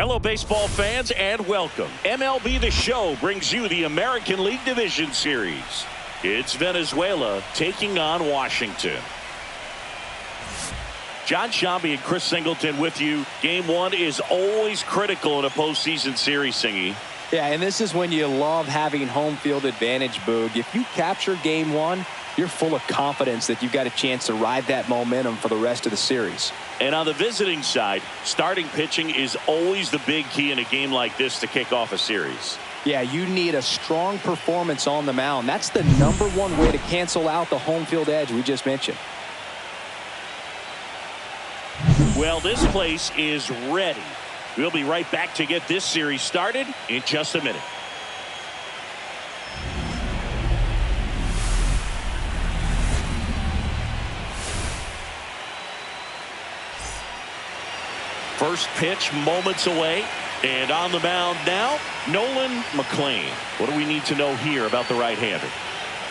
Hello, baseball fans, and welcome. MLB The Show brings you the American League Division Series. It's Venezuela taking on Washington. John Shambi and Chris Singleton with you. Game one is always critical in a postseason series, Singy. Yeah, and this is when you love having home field advantage, Boog. If you capture game one, you're full of confidence that you've got a chance to ride that momentum for the rest of the series. And on the visiting side, starting pitching is always the big key in a game like this to kick off a series. Yeah, you need a strong performance on the mound. That's the #1 way to cancel out the home field edge we just mentioned. Well, this place is ready. We'll be right back to get this series started in just a minute. First pitch moments away, and on the mound now, Nolan McLean. What do we need to know here about the right-hander?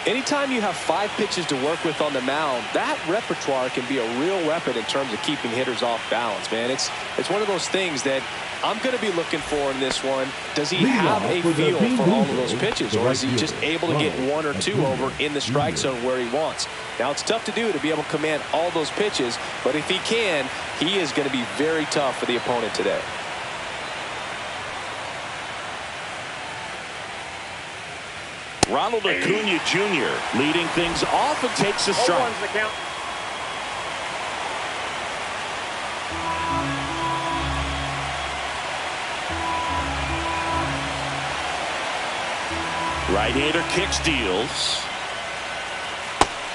Anytime you have 5 pitches to work with on the mound, that repertoire can be a real weapon in terms of keeping hitters off balance, man. It's one of those things that I'm going to be looking for in this one. Does he have a feel for all of those pitches, or is he just able to get 1 or 2 over in the strike zone where he wants? Now, it's tough to do to be able to command all those pitches, but if he can, he is going to be very tough for the opponent today. Ronald Acuna Jr. leading things off and takes a strike. Right-hander kicks, deals.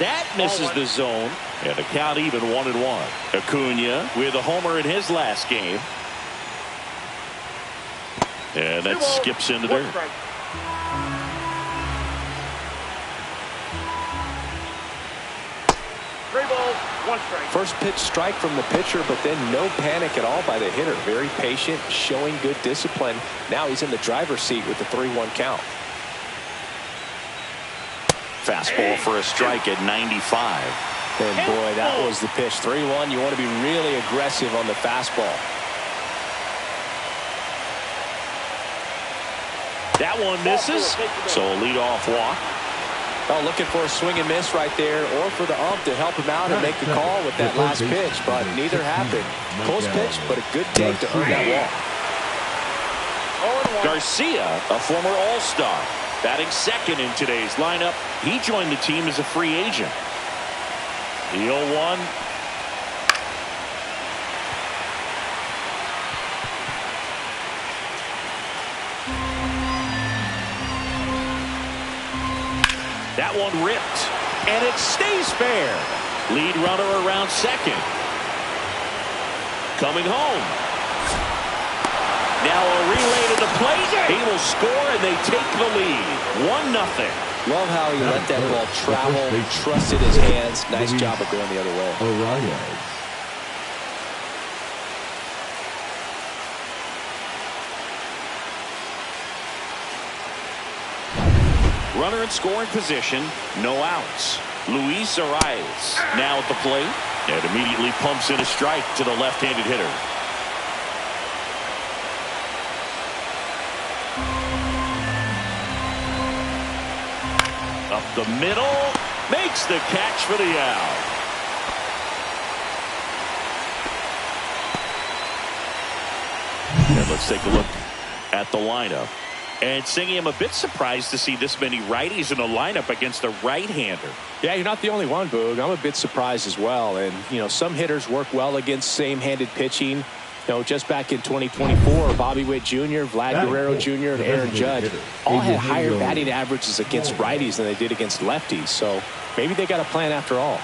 That misses the zone, and the count even 1-1. Acuna with a homer in his last game. And that skips in the dirt. First pitch strike from the pitcher, but then no panic at all by the hitter. Very patient, showing good discipline. Now he's in the driver's seat with the 3-1 count. Fastball for a strike at 95. And boy, that was the pitch. 3-1. You want to be really aggressive on the fastball. That one misses, so a leadoff walk. Oh, looking for a swing and miss right there, or for the ump to help him out and make the call with that last pitch, but neither happened. Close pitch, but a good take to earn that walk. Garcia, a former All-Star, batting second in today's lineup. He joined the team as a free agent. The 0-1. That one ripped, and it stays fair. Lead runner around second. Coming home. Now a relay to the plate. He will score, and they take the lead. 1-0. Love how he let that ball travel, trusted his hands. Nice job of going the other way. Runner in scoring position, no outs. Luis Arias now at the plate, and immediately pumps in a strike to the left-handed hitter. Up the middle, makes the catch for the out. And let's take a look at the lineup. And Singy, I'm a bit surprised to see this many righties in the lineup against a right-hander. Yeah, you're not the only one, Boog. I'm a bit surprised as well. And, you know, some hitters work well against same-handed pitching. You know, just back in 2024, Bobby Witt Jr., Vlad Guerrero Jr., and Aaron Judge all had higher batting averages against righties than they did against lefties. So maybe they got a plan after all.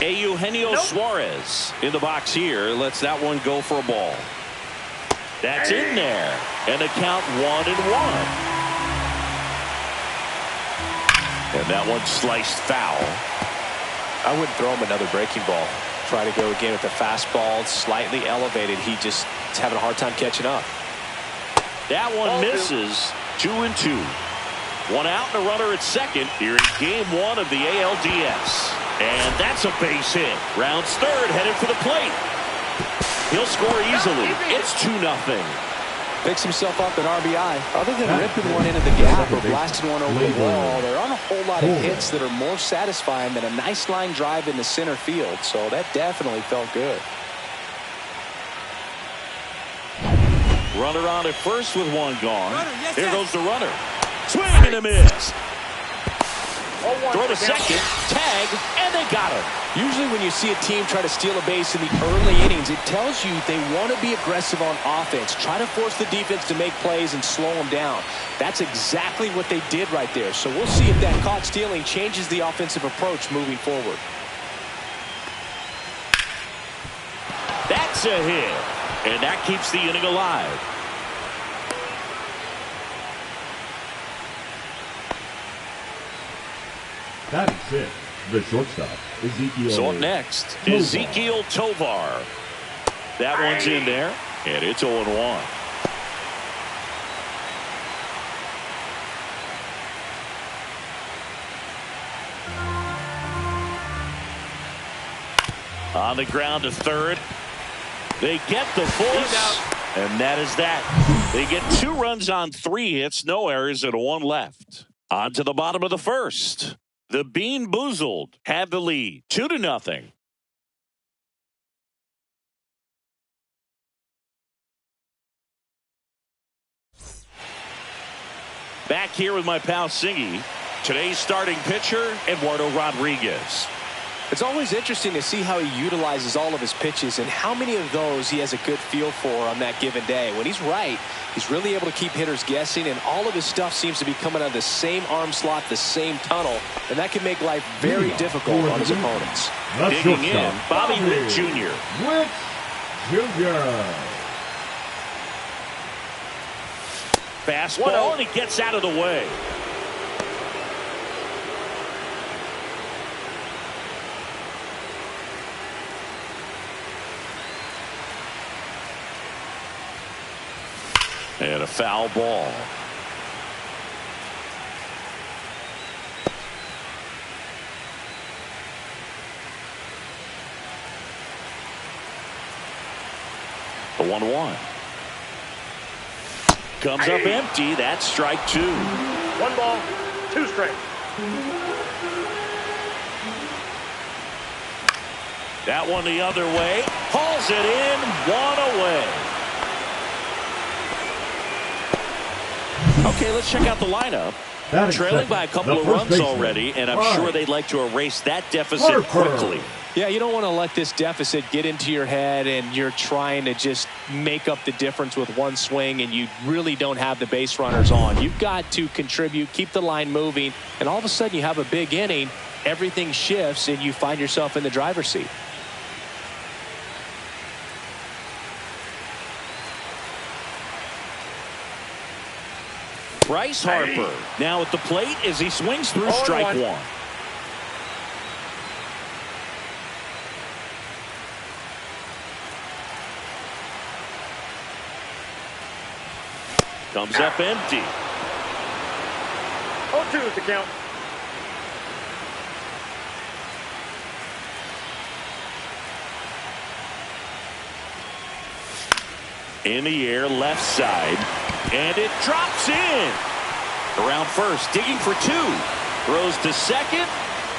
Eugenio Suarez in the box here. Lets that one go for a ball. That's in there, and the count 1-1. And that one sliced foul. I wouldn't throw him another breaking ball. Try to go again with the fastball, slightly elevated. He just is having a hard time catching up. That one misses. 2-2. 1 out and a runner at second here in game 1 of the ALDS. And that's a base hit. Rounds third, headed for the plate. He'll score easily. It's 2-0. Picks himself up at RBI. Other than ripping one into the gap or blasting one over the wall, there aren't a whole lot of hits that are more satisfying than a nice line drive in the center field. So that definitely felt good. Runner on at first with one gone. Here goes the runner. Swing and a miss. Throw to second, tag, and they got him. Usually when you see a team try to steal a base in the early innings, it tells you they want to be aggressive on offense. Try to force the defense to make plays and slow them down. That's exactly what they did right there. So we'll see if that caught stealing changes the offensive approach moving forward. That's a hit. And that keeps the inning alive. That is it. The shortstop, Ezekiel. So up next, Ezekiel Tovar. That one's in there, and it's 0-1. On the ground to third. They get the force, and that is that. They get 2 runs on 3 hits, no errors, and 1 left. On to the bottom of the first. The Bean Boozled have the lead, 2-0. Back here with my pal Singy. Today's starting pitcher, Eduardo Rodriguez. It's always interesting to see how he utilizes all of his pitches and how many of those he has a good feel for on that given day. When he's right, he's really able to keep hitters guessing, and all of his stuff seems to be coming out of the same arm slot, the same tunnel, and that can make life very difficult on his opponents. Digging in, Bobby Witt Jr. Witt Jr. Fastball, and he gets out of the way. And a foul ball. The 1-1. Comes up empty. That's strike 2. 1 ball, 2 strikes. That one the other way. Hauls it in. 1 away. Okay, let's check out the lineup. Trailing by a couple of runs already, and I'm sure they'd like to erase that deficit quickly. Yeah, you don't want to let this deficit get into your head and you're trying to just make up the difference with one swing and you really don't have the base runners on. You've got to contribute, keep the line moving, and all of a sudden you have a big inning, everything shifts, and you find yourself in the driver's seat. Bryce Harper now at the plate as he swings through strike 1. Comes up empty. 0-2 is the count. In the air, left side, and it drops in. Around first, digging for 2. Throws to second,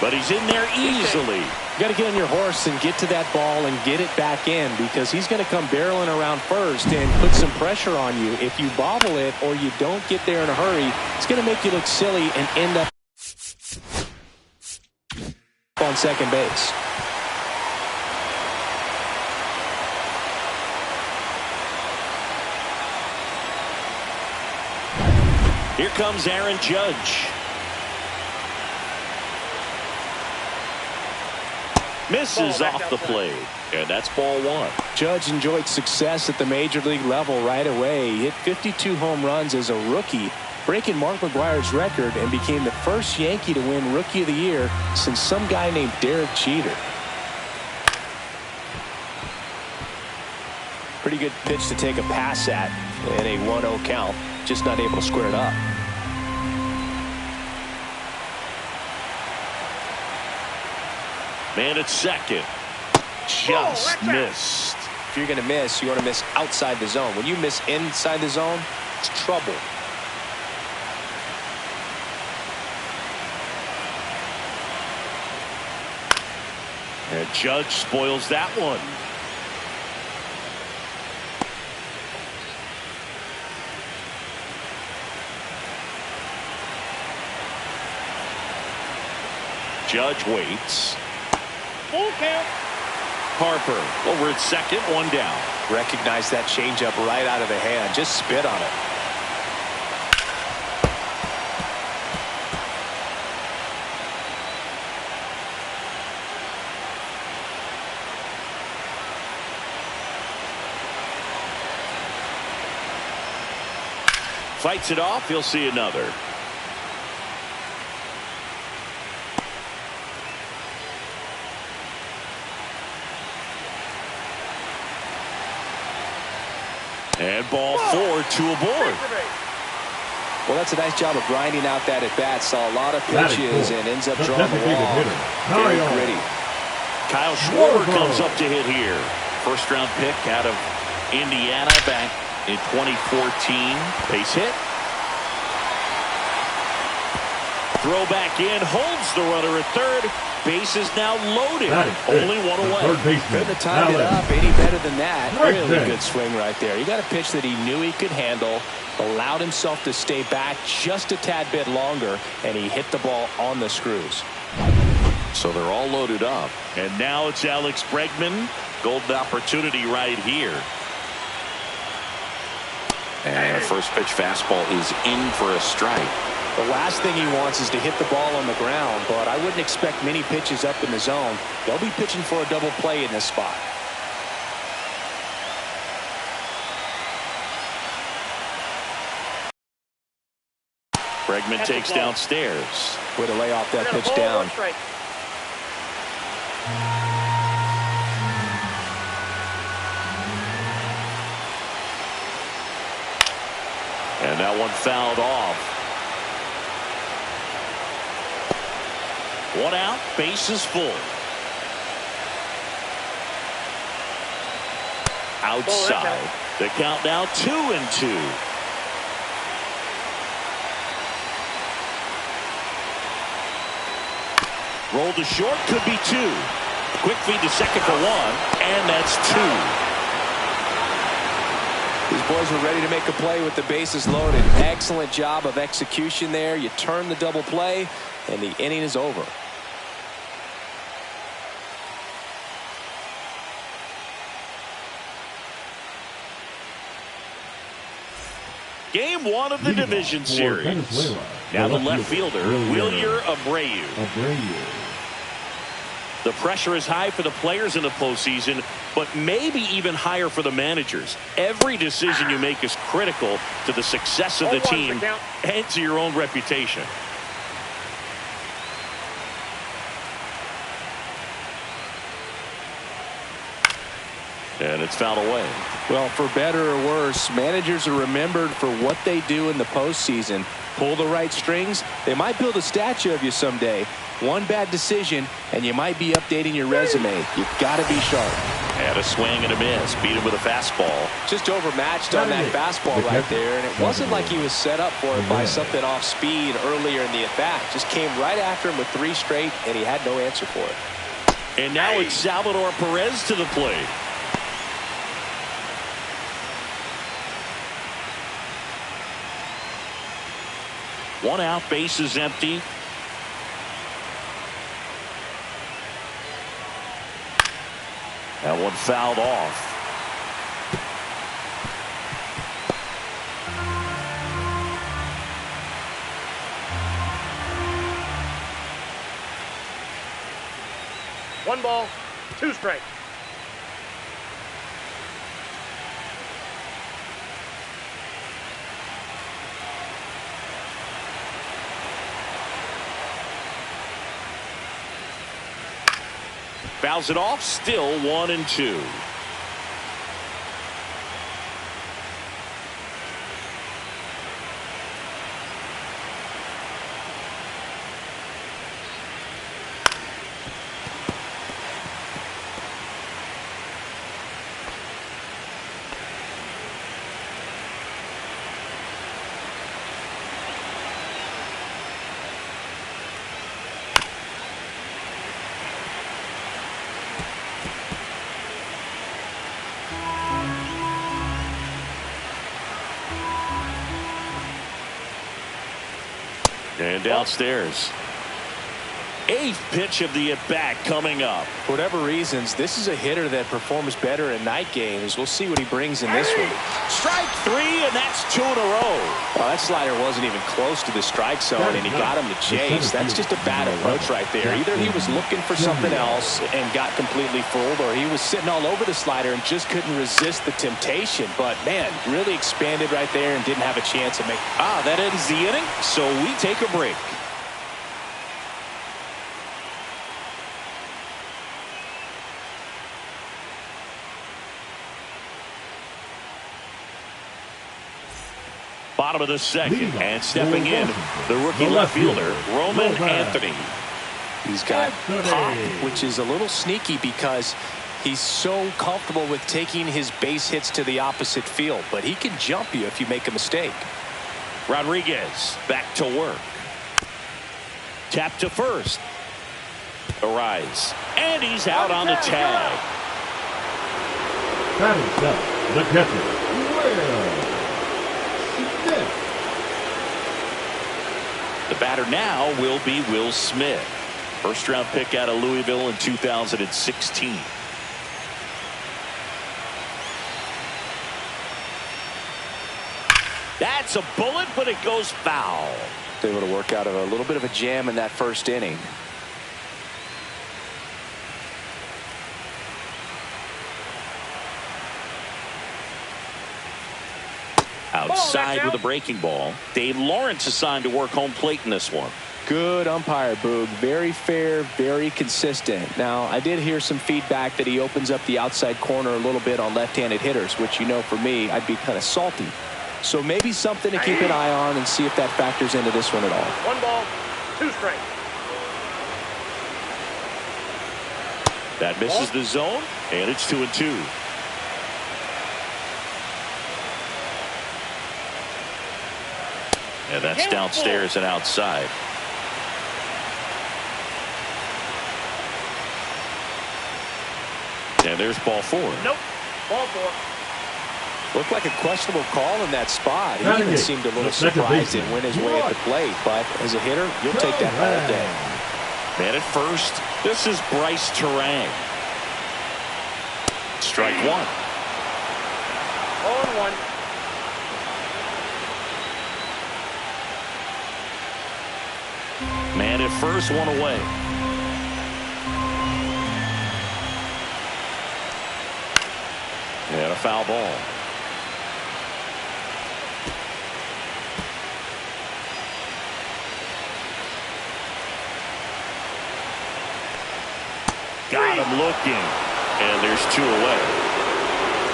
but he's in there easily. You got to get on your horse and get to that ball and get it back in, because he's going to come barreling around first and put some pressure on you. If you bobble it or you don't get there in a hurry, it's going to make you look silly and end up on second base. Here comes Aaron Judge. Misses off the plate, and that's ball 1. Judge enjoyed success at the major league level right away. He hit 52 home runs as a rookie, breaking Mark McGwire's record, and became the first Yankee to win Rookie of the Year since some guy named Derek Jeter. Pretty good pitch to take a pass at in a 1-0 count. Just not able to square it up. Man at second. Just missed. If you're going to miss, you want to miss outside the zone. When you miss inside the zone, it's trouble. And Judge spoils that one. Judge waits. Full count. Harper over at second, one down. Recognize that changeup right out of the hand. Just spit on it. Fights it off. He'll see another. And ball 4, 2 aboard. Well, that's a nice job of grinding out that at bat. Saw a lot of pitches and ends up drawing the wall. Very gritty. Kyle Schwarber comes up to hit here. First round pick out of Indiana back in 2014. Base hit. Throw back in, holds the runner at third. Base is now loaded. Only one away. Couldn't have timed it up any better than that. Really good swing right there. He got a pitch that he knew he could handle, allowed himself to stay back just a tad bit longer, and he hit the ball on the screws. So they're all loaded up. And now it's Alex Bregman. Golden opportunity right here. And a first pitch fastball is in for a strike. The last thing he wants is to hit the ball on the ground, but I wouldn't expect many pitches up in the zone. They'll be pitching for a double play in this spot. Bregman takes downstairs. Way to lay off that pitch down. And that one fouled off. One out, base is full. Outside. The count now 2-2. Roll to short, could be 2. Quick feed to second for 1, and that's 2. These boys were ready to make a play with the bases loaded. Excellent job of execution there. You turn the double play, and the inning is over. Game 1 of the division series. Now the left fielder, Wilyer Abreu. The pressure is high for the players in the postseason, but maybe even higher for the managers. Every decision you make is critical to the success of the team and to your own reputation. And it's fouled away. Well, for better or worse, managers are remembered for what they do in the postseason. Pull the right strings, they might build a statue of you someday. One bad decision, and you might be updating your resume. You've got to be sharp. And a swing and a miss. Beat him with a fastball. Just overmatched on that fastball right there, and it wasn't like he was set up for it by something off speed earlier in the at-bat. Just came right after him with 3 straight, and he had no answer for it. And now it's Salvador Perez to the plate. One out, base is empty. That one fouled off. One ball, 2 strikes. Fouls it off, still 1-2. And downstairs. 8th pitch of the at-bat coming up. For whatever reasons, this is a hitter that performs better in night games. We'll see what he brings in this one. Strike 3, and that's 2 in a row. Well, that slider wasn't even close to the strike zone, and he got him to chase. That's just a bad approach right there. Either he was looking for something else and got completely fooled, or he was sitting all over the slider and just couldn't resist the temptation. But, man, really expanded right there and didn't have a chance to make. That ends the inning, so we take a break. Bottom of the second, and stepping in, the rookie left fielder, Roman Anthony. He's got pop, which is a little sneaky because he's so comfortable with taking his base hits to the opposite field, but he can jump you if you make a mistake. Rodriguez back to work. Tap to first. The rise, and he's out on the tag. Batting set, the catcher, The batter now will be Will Smith. First round pick out of Louisville in 2016. That's a bullet, but it goes foul. Able to work out of a little bit of a jam in that first inning. Outside with a breaking ball. Dave Lawrence assigned to work home plate in this one. Good umpire, Boog. Very fair, very consistent. Now, I did hear some feedback that he opens up the outside corner a little bit on left-handed hitters, which, you know, for me, I'd be kind of salty. So maybe something to keep an eye on and see if that factors into this one at all. 1 ball, 2 strikes. That misses the zone, and it's 2-2. And that's downstairs and outside. And there's ball 4. Nope. Ball 4. Looked like a questionable call in that spot. He even seemed a little surprised it went his way at the plate. But as a hitter, you'll take that all day. Man at first, this is Bryce Terang. Strike 1. 0-1. Man at first, 1 away. And a foul ball. Got him looking. And there's 2 away.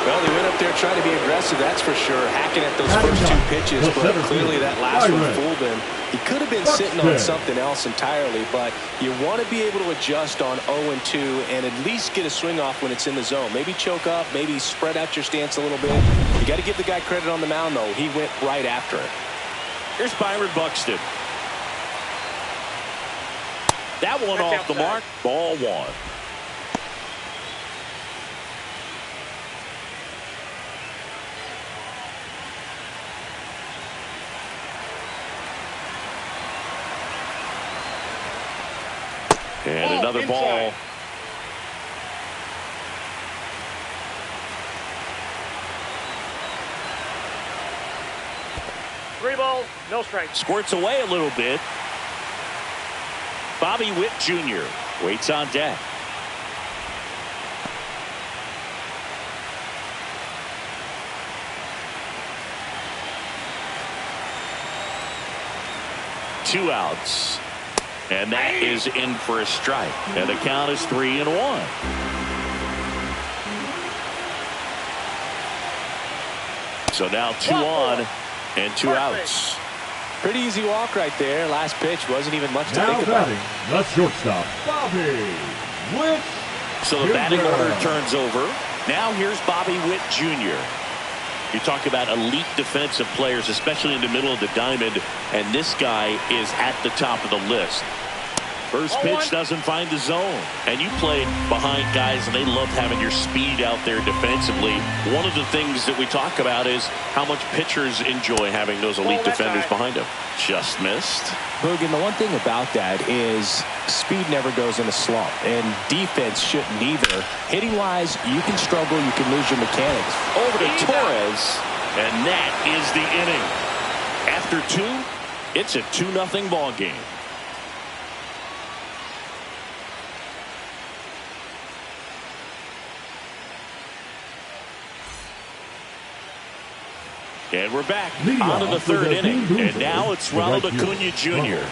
Well, he went up there trying to be aggressive, that's for sure, hacking at those first 2 pitches, but clearly that last one fooled him. He could have been sitting on something else entirely, but you want to be able to adjust on 0-2 and at least get a swing off when it's in the zone. Maybe choke up, maybe spread out your stance a little bit. You got to give the guy credit on the mound, though. He went right after it. Here's Byron Buxton. That one off the mark, ball 1. And another ball. Three balls, no strikes. Squirts away a little bit. Bobby Witt Jr. waits on deck. Two outs. And that is in for a strike. And the count is 3-1. So now 2 on and 2 outs. Pretty easy walk right there. Last pitch wasn't even much to Now think about. batting, the shortstop, Bobby Witt. So the batting order turns over. Now here's Bobby Witt Jr. You talk about elite defensive players, especially in the middle of the diamond, and this guy is at the top of the list. First pitch doesn't find the zone. And you play behind guys, and they love having your speed out there defensively. One of the things that we talk about is how much pitchers enjoy having those elite defenders behind them. Just missed. Boogan, the one thing about that is speed never goes in a slump, and defense shouldn't either. Hitting-wise, you can struggle, you can lose your mechanics. Over to Torres, and that is the inning. After 2, it's a 2-0 ball game. And we're back on to the 3rd inning. And now it's Ronald Acuna Jr.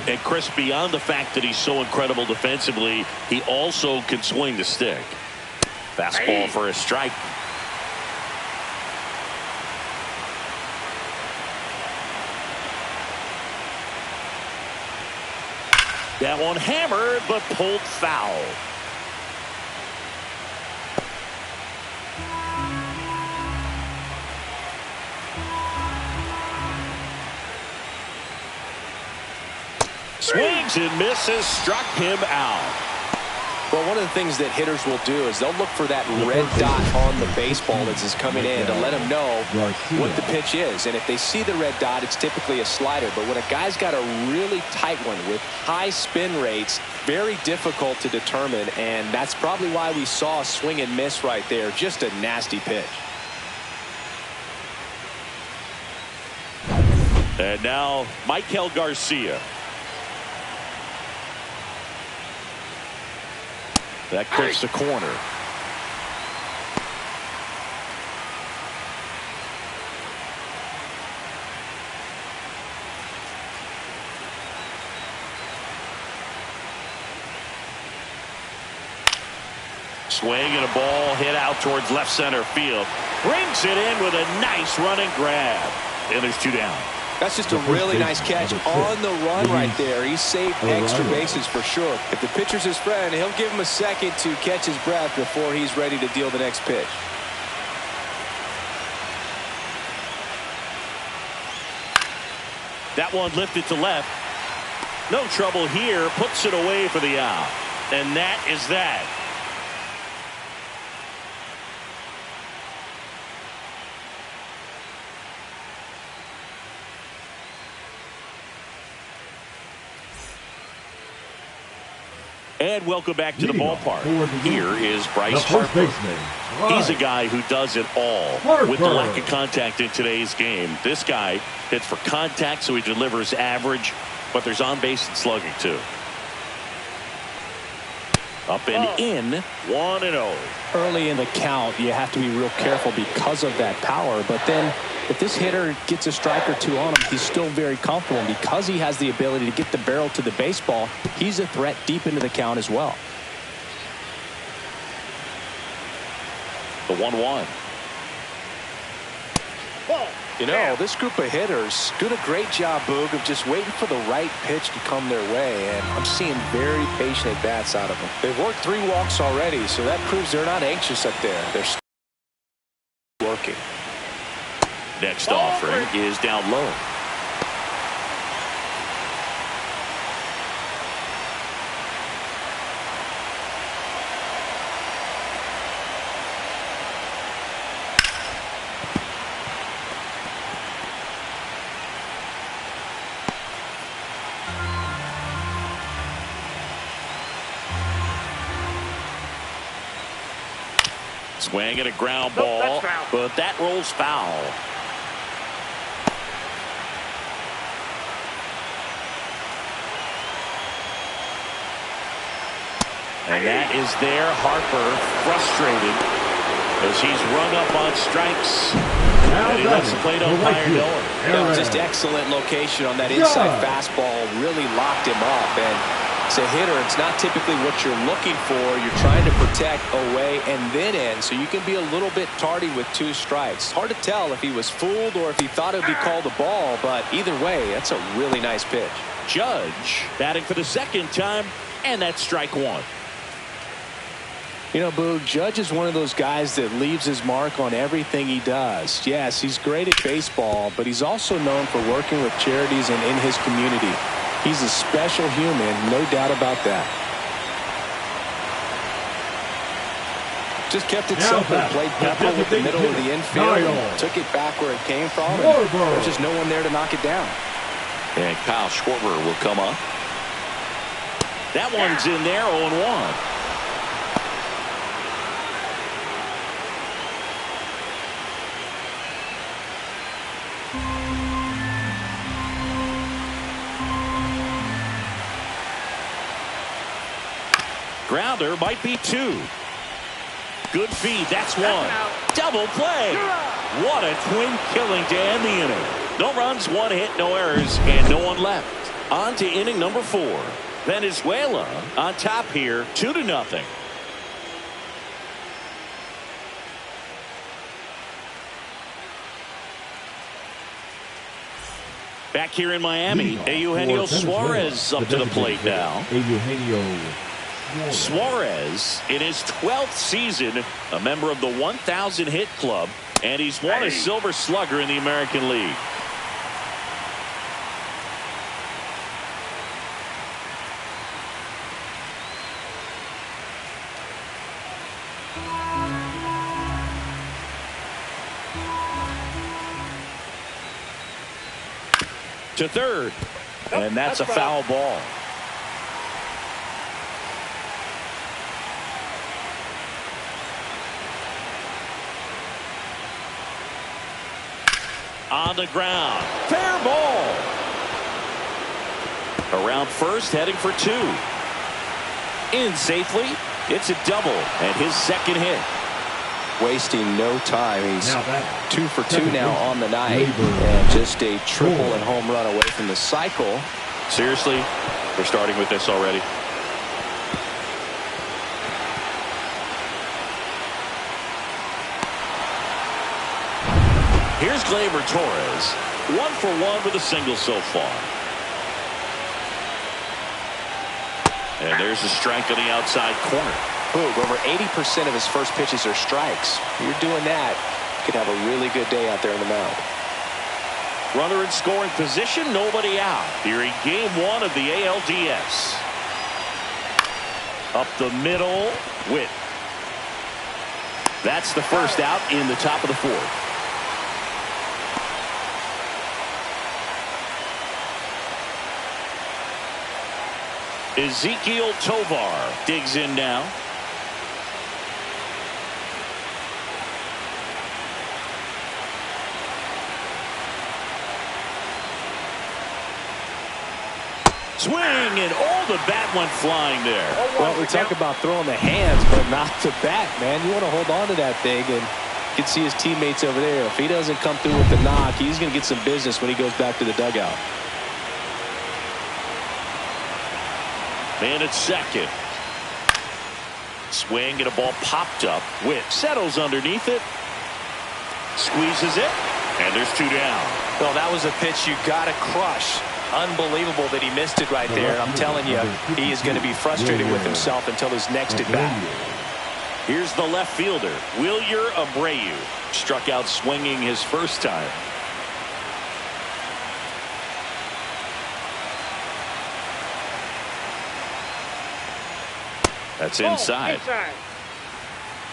And Chris, beyond the fact that he's so incredible defensively, he also can swing the stick. Fastball for a strike. That one hammered, but pulled foul. Swings and misses, struck him out. Well, one of the things that hitters will do is they'll look for that red dot on the baseball as it's coming in to let them know what the pitch is. And if they see the red dot, it's typically a slider. But when a guy's got a really tight one with high spin rates, very difficult to determine. And that's probably why we saw a swing and miss right there. Just a nasty pitch. And now Michael Garcia. That clips the corner. Swing and a ball hit out towards left center field. Brings it in with a nice running grab. And there's 2 down. That's just a really nice catch on the run right there. He saved extra bases for sure. If the pitcher's his friend, he'll give him a second to catch his breath before he's ready to deal the next pitch. That one lifted to left. No trouble here. Puts it away for the out. And that is that. And welcome back to the ballpark. Here is Bryce Harper. He's a guy who does it all. With the lack of contact in today's game, this guy hits for contact, so he delivers average, but there's on-base and slugging too. Up and in, 1-0. Early in the count, you have to be real careful because of that power. But then if this hitter gets a strike or 2 on him, he's still very comfortable. And because he has the ability to get the barrel to the baseball, he's a threat deep into the count as well. The 1-1. You know, this group of hitters doing a great job, Boog, of just waiting for the right pitch to come their way. And I'm seeing very patient at-bats out of them. They've worked 3 walks already, so that proves they're not anxious up there. They're still working. Next offering is down low. Swing and a ground ball, but that rolls foul. And that is there. Harper frustrated as he's rung up on strikes. And he lets the plate umpire know. Just excellent location on that inside fastball. Really locked him up. And as a hitter, it's not typically what you're looking for. You're trying to protect away and then in. So you can be a little bit tardy with 2 strikes. It's hard to tell if he was fooled or if he thought it would be called a ball. But either way, that's a really nice pitch. Judge batting for the 2nd time, and that's strike 1. You know, Boog, Judge is one of those guys that leaves his mark on everything he does. Yes, he's great at baseball, but he's also known for working with charities and in his community. He's a special human, no doubt about that. Just kept it simple, played pepper with the middle of the infield, and took it back where it came from. And there's just no one there to knock it down. And Kyle Schwarber will come up. That one's in there, 0-1. Grounder might be 2. Good feed. That's 1. Double play. What a twin killing to end the inning. No runs, 1 hit, no errors, and no one left. On to inning number 4. Venezuela on top here, 2-0. Back here in Miami, Eugenio Suarez up to the plate now. Suarez, in his 12th season, a member of the 1,000 hit club, and he's won a Silver Slugger in the American League. To third, and that's a foul ball. On the ground. Fair ball. Around first, heading for 2. In safely. It's a double and his second hit. Wasting no time. He's 2 for 2 now on the night. And just a triple and home run away from the cycle. Seriously, they're starting with this already. Here's Gleyber Torres, 1 for 1 with a single so far. And there's a strike on the outside corner. Boog, over 80% of his first pitches are strikes. You're doing that, you could have a really good day out there on the mound. Runner in scoring position, nobody out. Here in game 1 of the ALDS. Up the middle, Witt. That's the first out in the top of the 4th. Ezequiel Tovar digs in now. Swing, and the bat went flying there. Well, we talk about throwing the hands, but not the bat, man. You want to hold on to that thing, and you can see his teammates over there. If he doesn't come through with the knock, he's going to get some business when he goes back to the dugout. Man at second. Swing, and a ball popped up. Witt settles underneath it. Squeezes it. And there's 2 down. Well, that was a pitch you got to crush. Unbelievable that he missed it right there. I'm telling you, he is going to be frustrated with himself until his next at bat. Here's the left fielder, Wilyer Abreu. Struck out swinging his first time. That's inside.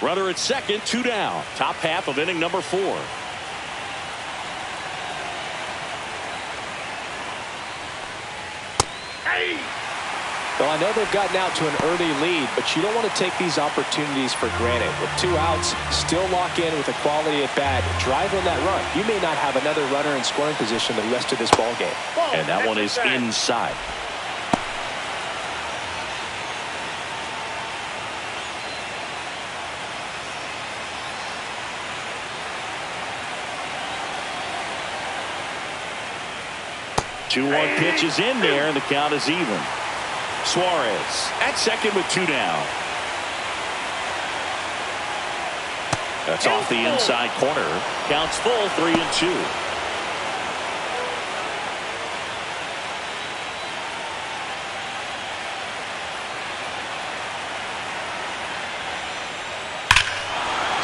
Runner at second, 2 down. Top half of inning number 4. Well, I know they've gotten out to an early lead, but you don't want to take these opportunities for granted. With 2 outs, still lock in with a quality at bat, drive in that run. You may not have another runner in scoring position the rest of this ball game. And that one is inside. Two-one pitch is in there, and the count is even. Suarez at second with 2 down. That's off the inside corner. Counts full, 3-2.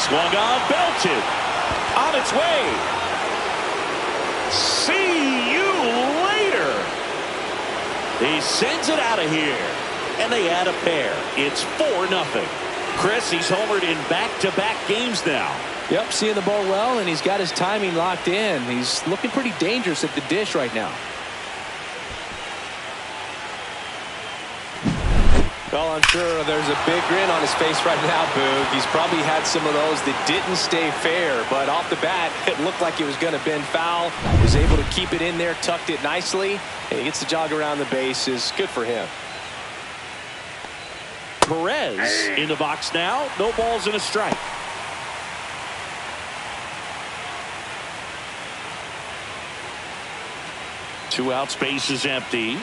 Swung on, belted. On its way. See you later. He sends it out of here. And they add a pair. It's 4-0. Chris, he's homered in back-to-back games now. Yep, seeing the ball well, and he's got his timing locked in. He's looking pretty dangerous at the dish right now. Well, I'm sure there's a big grin on his face right now, Boog. He's probably had some of those that didn't stay fair, but off the bat, it looked like it was going to bend foul. Was able to keep it in there, tucked it nicely, and he gets the jog around the bases. Good for him. Perez in the box now. No balls and a strike. Two outs, base is empty.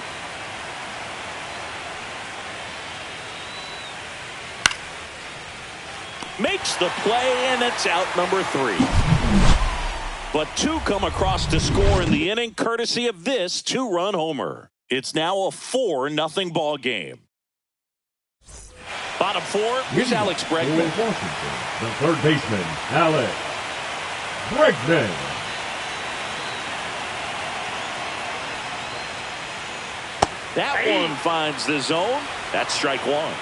Makes the play, and it's out number 3. But 2 come across to score in the inning, courtesy of this 2-run homer. It's now a 4-0 ball game. Bottom 4, here's Alex Bregman. Washington, the third baseman, Alex Bregman. That one finds the zone. That's strike 1.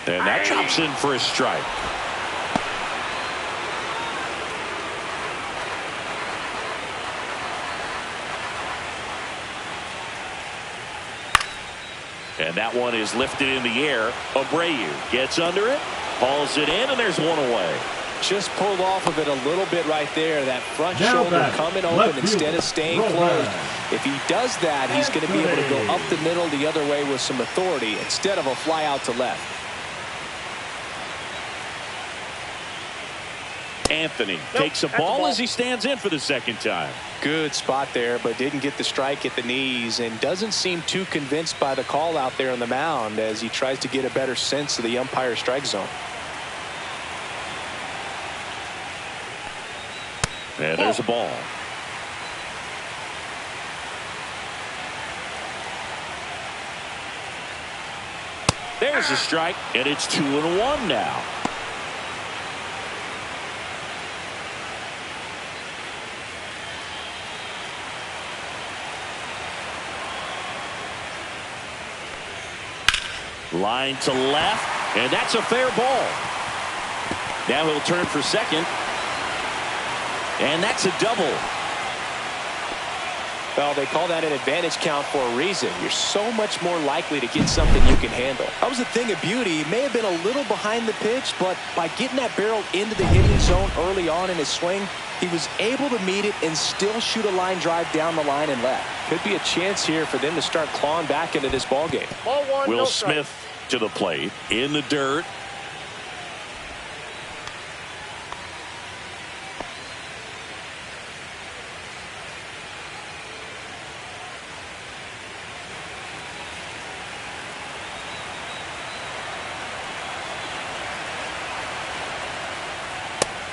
And that chops in for a strike. And that one is lifted in the air. Abreu gets under it, hauls it in, and there's one away. Just pulled off of it a little bit right there. That front shoulder coming open instead of staying closed. If he does that, he's going to be able to go up the middle the other way with some authority instead of a fly out to left. Anthony takes a ball as he stands in for the second time. Good spot there, but didn't get the strike at the knees and doesn't seem too convinced by the call out there on the mound as he tries to get a better sense of the umpire strike zone. And there's a ball. There's a strike, and it's 2-1 now. Line to left, and that's a fair ball. Now he'll turn for second. And that's a double. Well, they call that an advantage count for a reason. You're so much more likely to get something you can handle. That was a thing of beauty. He may have been a little behind the pitch, but by getting that barrel into the hitting zone early on in his swing, he was able to meet it and still shoot a line drive down the line and left. Could be a chance here for them to start clawing back into this ball game. Ball 1, Will no Smith strike. to the plate in the dirt.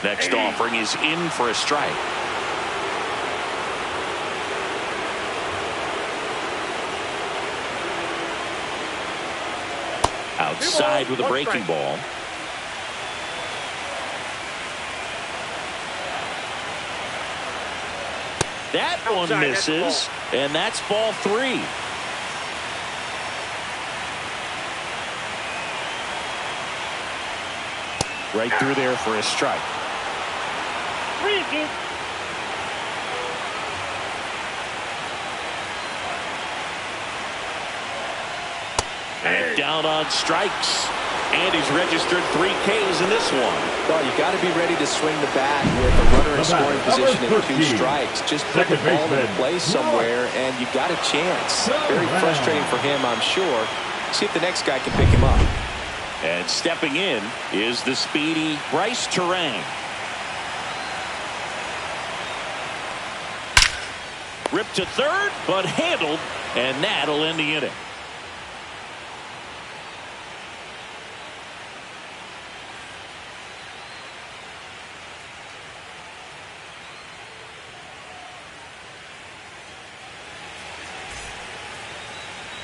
Next offering is in for a strike. Outside with a breaking ball. That one misses, and that's ball 3. Right through there for a strike. And down on strikes. And he's registered 3 Ks in this one. Well, you got to be ready to swing the bat with a runner in scoring position and 2 strikes. Just put the ball in play somewhere, and you got a chance. Very frustrating for him, I'm sure. See if the next guy can pick him up. And stepping in is the speedy Bryce Terang. Ripped to third, but handled, and that'll end the inning.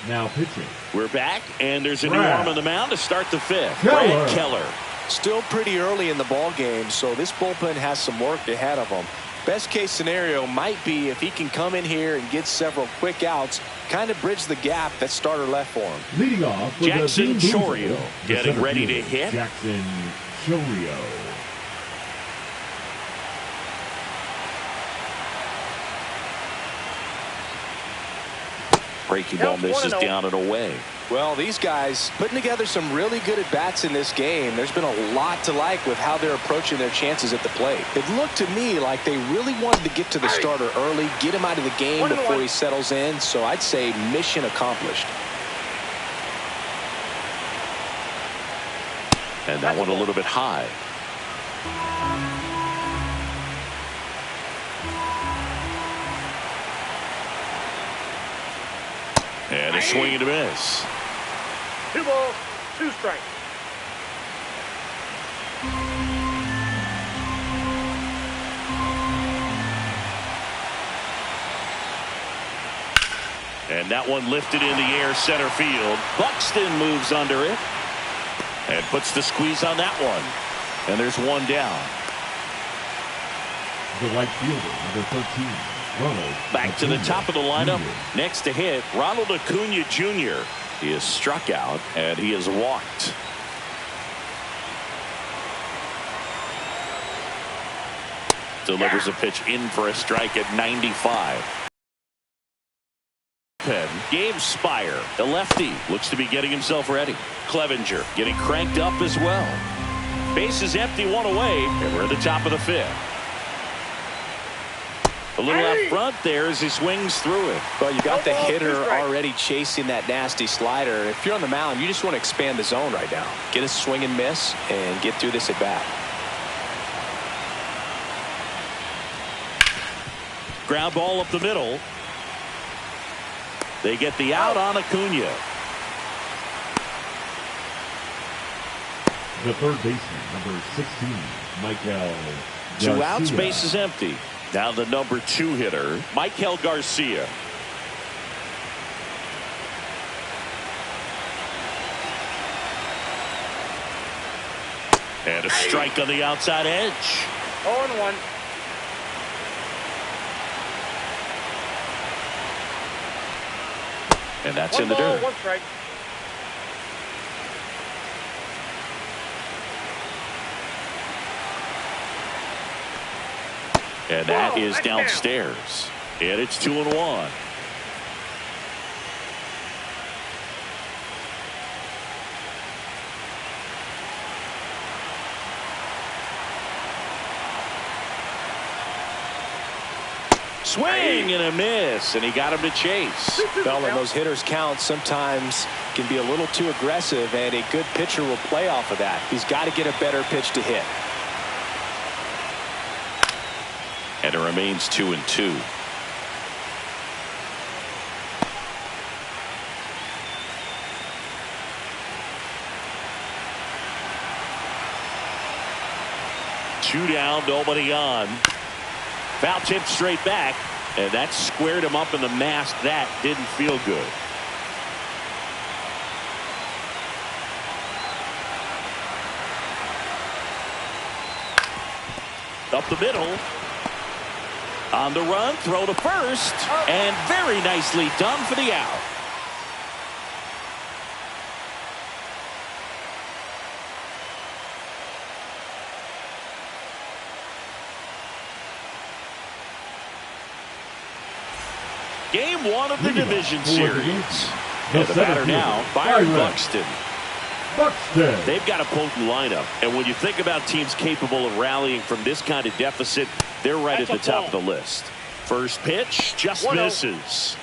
Now pitching. We're back, and there's a new Brad arm on the mound to start the 5th. Keller. Brad Keller Still pretty early in the ball game, so this bullpen has some work ahead of them. Best case scenario might be if he can come in here and get several quick outs, kind of bridge the gap that starter left for him. Leading off with Jackson the Chorio getting ready to hit. Jackson Chorio. Breaking ball misses down and away. Well, these guys putting together some really good at-bats in this game. There's been a lot to like with how they're approaching their chances at the plate. It looked to me like they really wanted to get to the starter early, get him out of the game before he settles in. So I'd say mission accomplished. And that one a little bit high. And a swing and a miss. 2 balls, 2 strikes. And that one lifted in the air center field. Buxton moves under it and puts the squeeze on that one. And there's one down. The right fielder, number 13, Ronald. Back to the Acuna top of the lineup. Jr. Next to hit, Ronald Acuna Jr. He is struck out and he is walked. Delivers a pitch in for a strike at 95. Gabe Spire, the lefty, looks to be getting himself ready. Clevenger getting cranked up as well. Bases empty, one away, and we're at the top of the 5th. A little out front there as he swings through it. Well, you got the hitter already chasing that nasty slider. If you're on the mound, you just want to expand the zone right now. Get a swing and miss and get through this at bat. Ground ball up the middle. They get the out on Acuna. The third baseman, number 16, Michael 2 outs, Garcia. base is empty. Now the number 2 hitter, Michael Garcia. And a strike on the outside edge. 0-1. And that's 1 in the ball, dirt. 1 strike. And that Whoa, is that's downstairs. And it's 2-1. Swing and a miss, and he got him to chase. Well, when those hitters count, sometimes can be a little too aggressive, and a good pitcher will play off of that. He's got to get a better pitch to hit. And it remains 2-2. Two down, nobody on. Foul tip straight back, and that squared him up in the mask. That didn't feel good. Up the middle. On the run, throw to first, and very nicely done for the out. Game 1 of the division series. And the batter now, Byron Buxton. They've got a potent lineup, and when you think about teams capable of rallying from this kind of deficit, they're right at the top of the list. First pitch just misses.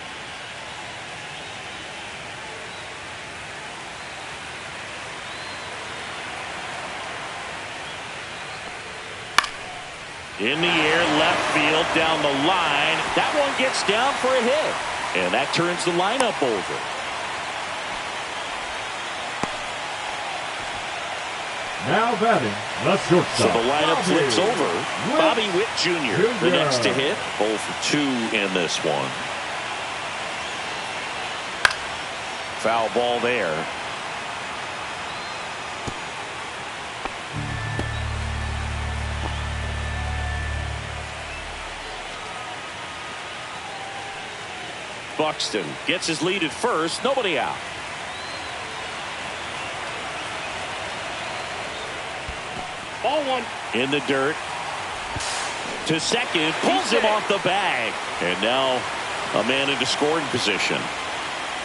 In the air, left field, down the line. That one gets down for a hit, and that turns the lineup over. Now batting, the shortstop. So the lineup flips over. Bobby Witt Jr. the next to hit. 0 for 2 in this one. Foul ball there. Buxton gets his lead at first. Nobody out. Ball one. In the dirt. To second. Pulls him off the bag. And now a man into scoring position.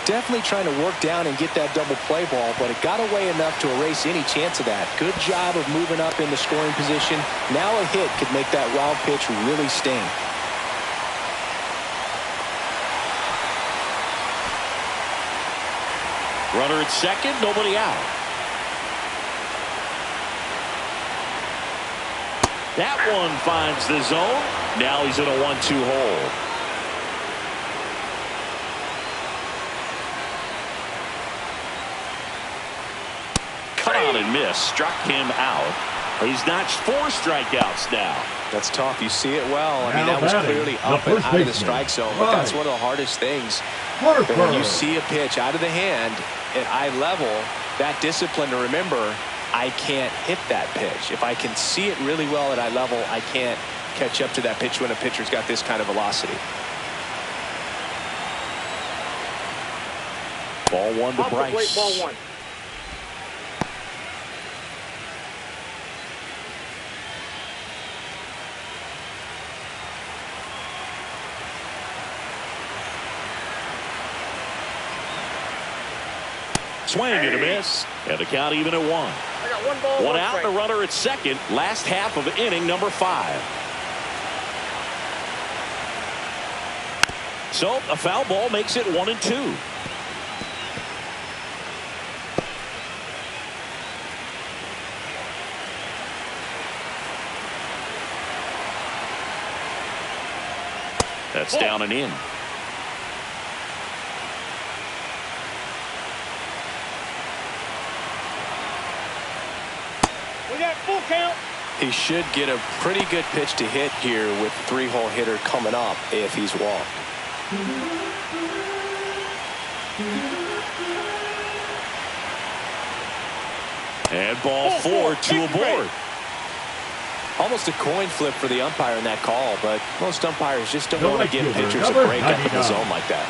Definitely trying to work down and get that double play ball, but it got away enough to erase any chance of that. Good job of moving up in the scoring position. Now a hit could make that wild pitch really sting. Runner at second, nobody out. That one finds the zone. Now he's in a 1-2 hole. Cut out and miss. Struck him out. He's notched 4 strikeouts now. That's tough. You see it well. I mean, that was clearly up and out of the strike zone, but that's one of the hardest things. When you see a pitch out of the hand at eye level, that discipline to remember, I can't hit that pitch. If I can see it really well at eye level, I can't catch up to that pitch when a pitcher's got this kind of velocity. Ball one to Bryce. Wait, ball one. Swing and a miss. And the count even at 1. I got 1 ball, 1 1 out, strike. and a runner at second. Last half of inning number 5. So a foul ball makes it 1-2. That's down and in. We got full count. He should get a pretty good pitch to hit here with 3-hole hitter coming up if he's walked. And ball 4, 2 aboard. Almost a coin flip for the umpire in that call, but most umpires just don't want to give pitchers a break out of the zone like that.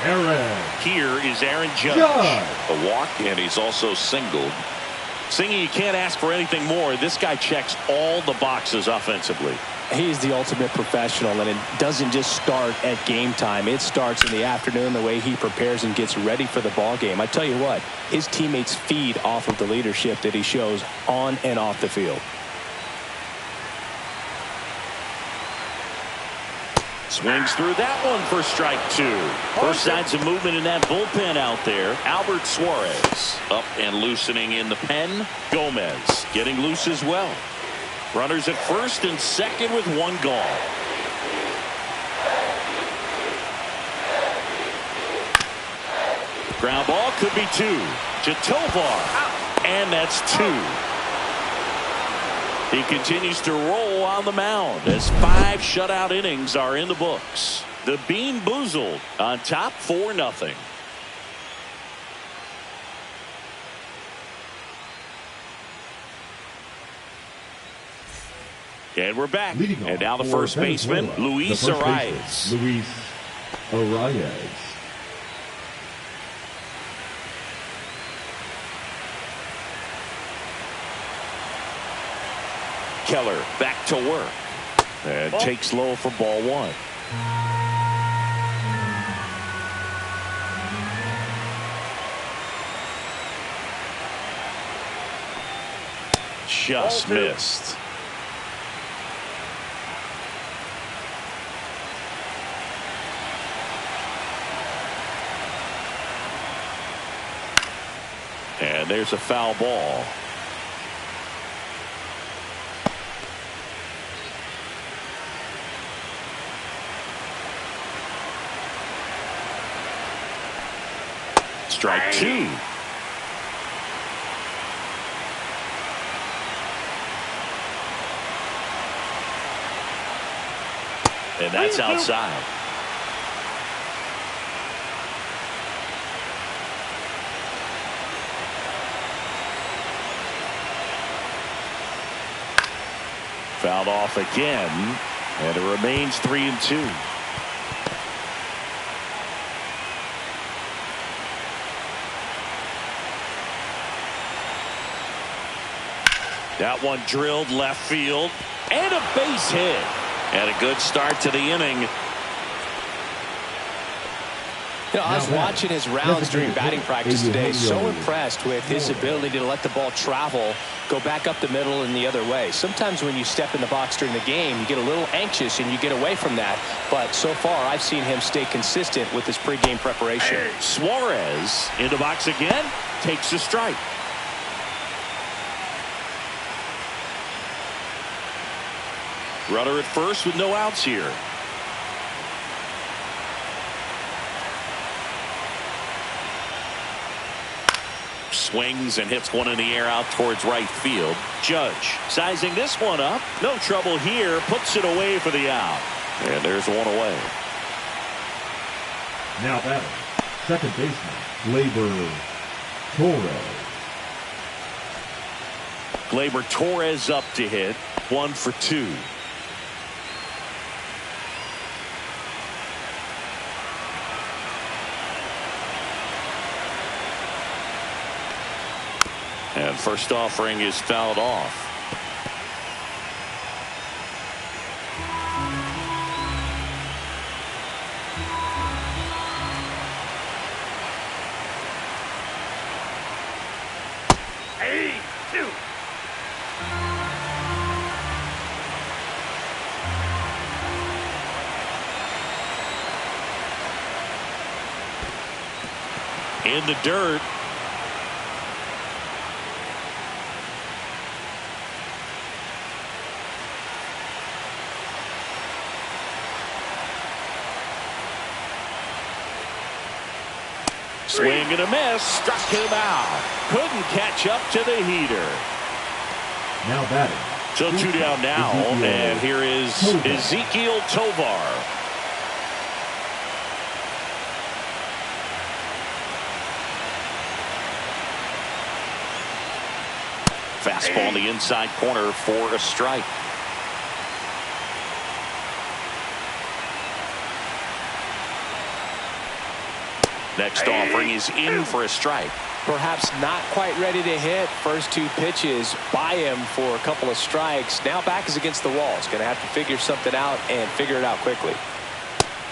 Here is Aaron Judge. A walk, and he's also singled. Singy, you can't ask for anything more. This guy checks all the boxes offensively. He's the ultimate professional, and it doesn't just start at game time. It starts in the afternoon, the way he prepares and gets ready for the ball game. I tell you what, his teammates feed off of the leadership that he shows on and off the field. Swings through that one for strike 2. First signs of movement in that bullpen out there. Albert Suarez up and loosening in the pen. Gomez getting loose as well. Runners at first and second with 1 gone. Ground ball could be 2 to Tovar, and that's 2. He continues to roll on the mound as 5 shutout innings are in the books. The Bean Boozled on top 4-0. And we're back. And now the first baseman, Luis Arias. Luis Arias. Keller back to work. And takes low for ball 1. Just missed. And there's a foul ball. Strike 2. And that's outside. Fouled off again, and it remains 3-2. That one drilled left field. And a base hit. And a good start to the inning. You know, I was watching his rounds during batting practice today. So impressed with his ability to let the ball travel, go back up the middle and the other way. Sometimes when you step in the box during the game, you get a little anxious and you get away from that. But so far, I've seen him stay consistent with his pregame preparation. Suarez in the box again, takes a strike. Runner at first with no outs here. Swings and hits one in the air out towards right field. Judge sizing this one up. No trouble here. Puts it away for the out. And there's one away. Now batting, second baseman, Gleyber Torres. Gleyber Torres up to hit. 1 for 2. And first offering is fouled off. In the dirt. Swing and a miss. Struck him out. Couldn't catch up to the heater. Now batting. So 2 down now. And here is Ezekiel Tovar. Fastball in the inside corner for a strike. Next offering is in for a strike. Perhaps not quite ready to hit. First 2 pitches by him for a couple of strikes. Now back is against the wall. He's going to have to figure something out and figure it out quickly.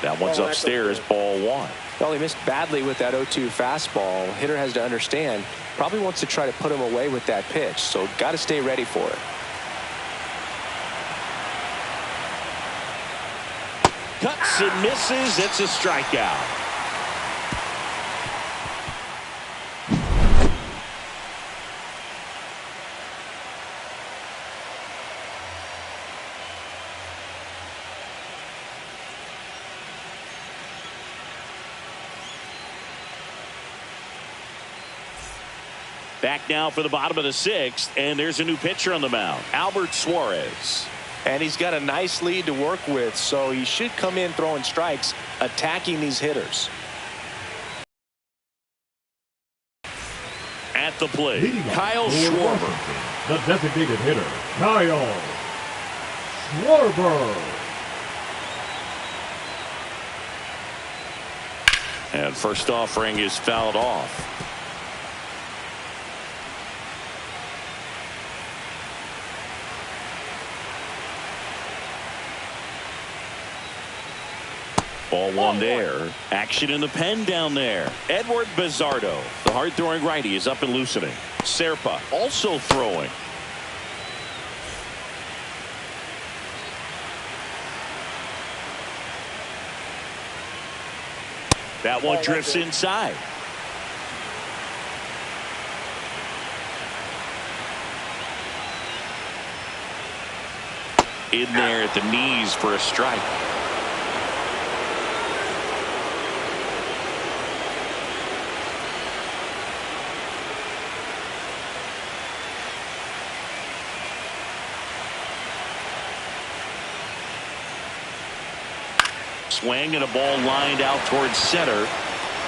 That one's upstairs, ball 1. Well, he missed badly with that 0-2 fastball. Hitter has to understand, probably wants to try to put him away with that pitch. So got to stay ready for it. Cuts and misses. It's a strikeout. Back now for the bottom of the 6th, and there's a new pitcher on the mound, Albert Suarez. And he's got a nice lead to work with, so he should come in throwing strikes, attacking these hitters. At the plate, Kyle Schwarber. The designated hitter, Kyle Schwarber. And first offering is fouled off. Ball 1 there. Action in the pen down there. Edward Bizardo, the hard-throwing righty, is up and loosening. Serpa also throwing. That one drifts inside. In there at the knees for a strike. Swing and a ball lined out towards center.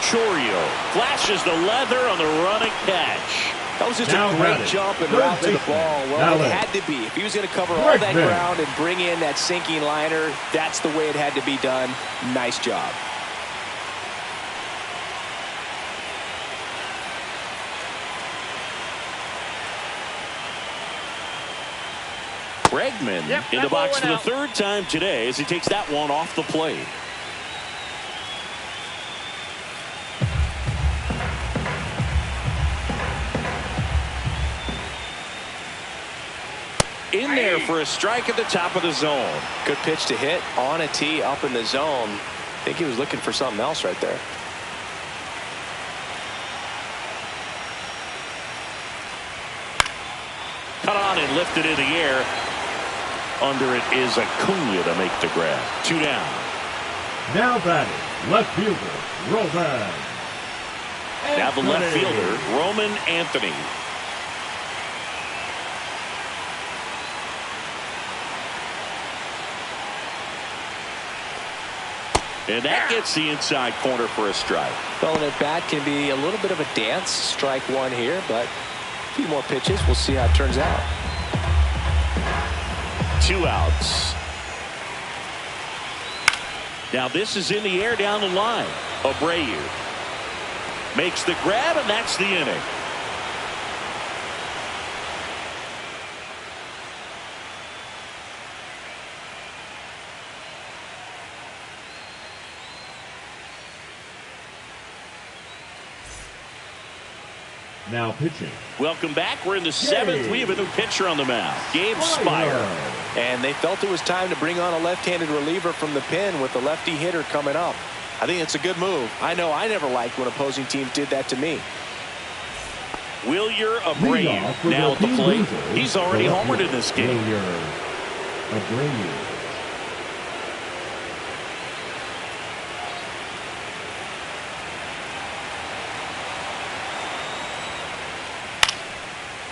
Chorio flashes the leather on the running catch. That was just a great jump and route to the ball. Well, it had to be. If he was going to cover all that ground and bring in that sinking liner, that's the way it had to be done. Nice job. Bregman Yep, in the that ball box for went the out. third time today as he takes that one off the plate. In there for a strike at the top of the zone. Good pitch to hit on a tee up in the zone. I think he was looking for something else right there. Cut on and lifted in the air. Under it is Acuna to make the grab. 2 down. Now batting, left fielder, Roman. Now the left fielder, Roman Anthony. And that gets the inside corner for a strike. Well, and at bat can be a little bit of a dance. Strike one here, but a few more pitches. We'll see how it turns out. 2 outs. Now this is in the air down the line. Abreu makes the grab, and that's the inning. Now pitching. Welcome back. We're in the 7th. We have a new pitcher on the mound. Gabe Spire. And they felt it was time to bring on a left-handed reliever from the pen with the lefty hitter coming up. I think it's a good move. I know I never liked when opposing teams did that to me. Wilyer Abreu now at the plate. He's already homered in this game. Abreu.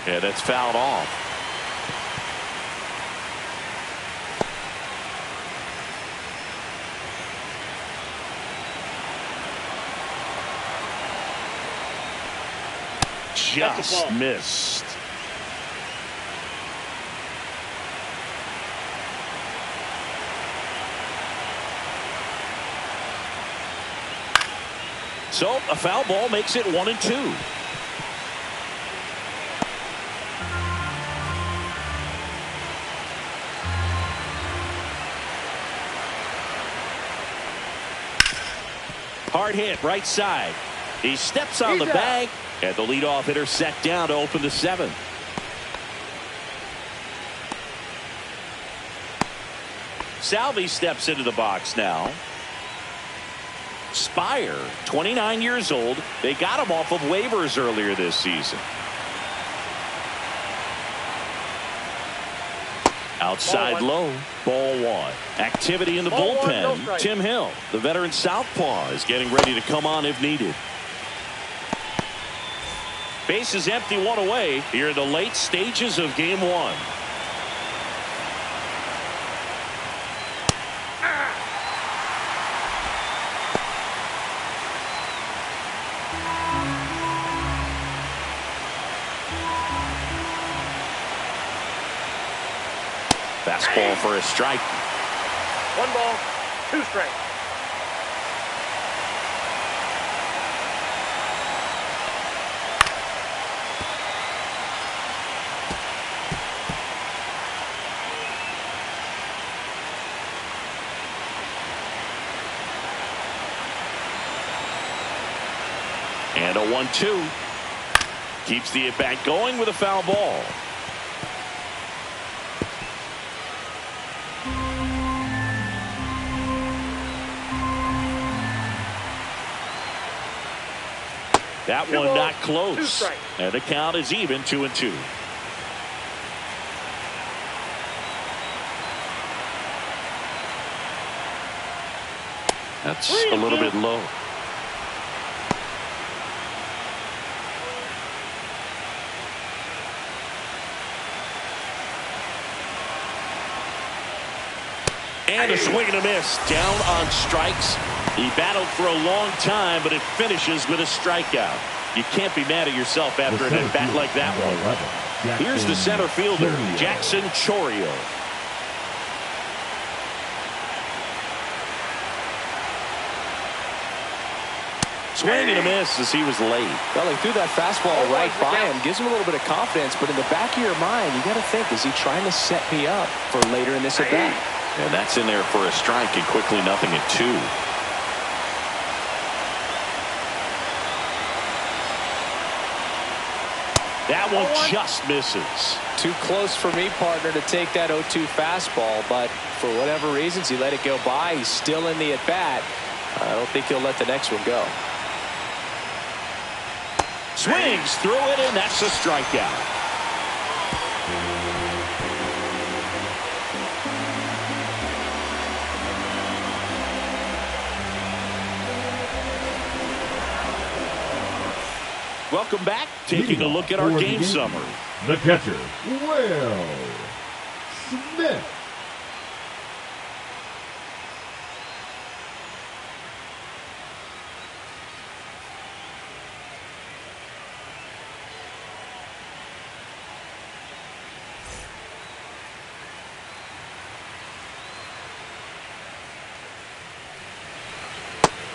Yeah, that's fouled off. Just missed. So a foul ball makes it 1-2. Hard hit right side. He steps on the bag, and the leadoff hitter set down to open the 7th. Salvi steps into the box now. Spire, 29 years old. They got him off of waivers earlier this season. Outside low, ball 1. Activity in the bullpen. No Tim Hill, the veteran southpaw, is getting ready to come on if needed. Base is empty, 1 away here in the late stages of game 1. Fastball for a strike. 1 ball, 2 strikes. And a 1-2. Keeps the at-bat going with a foul ball. That one not close. And the count is even, 2-2. That's a little bit low. And a swing and a miss. Down on strikes. He battled for a long time, but it finishes with a strikeout. You can't be mad at yourself after an at-bat like that one. Here's the center fielder, Jackson Chourio. Swing and a miss as he was late. Well, he threw that fastball right by him. Gives him a little bit of confidence, but in the back of your mind, you got to think, is he trying to set me up for later in this at-bat? And that's in there for a strike, and quickly 0-2. That one just misses. Too close for me, partner, to take that 0-2 fastball, but for whatever reasons, he let it go by. He's still in the at-bat. I don't think he'll let the next one go. Swings through it, and that's a strikeout. Welcome back. Taking a look at our game summary. The catcher, Will Smith.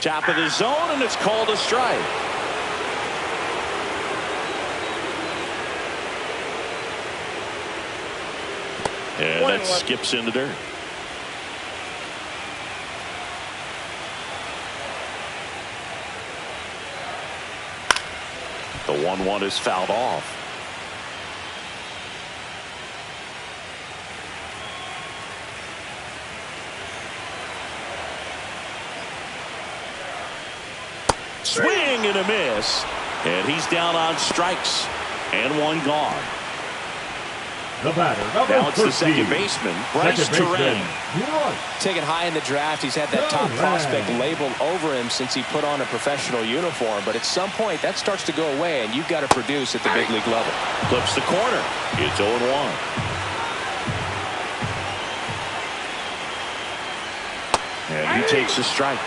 Top of the zone, and it's called a strike. And that skips into dirt. The 1-1 is fouled off. Swing and a miss. And he's down on strikes. And one gone. The batter, now it's the second baseman, Bryce Terrain. Taken high in the draft, he's had that top prospect labeled over him since he put on a professional uniform. But at some point, that starts to go away, and you've got to produce at the big league level. Flips the corner. It's 0-1. And he takes a strike.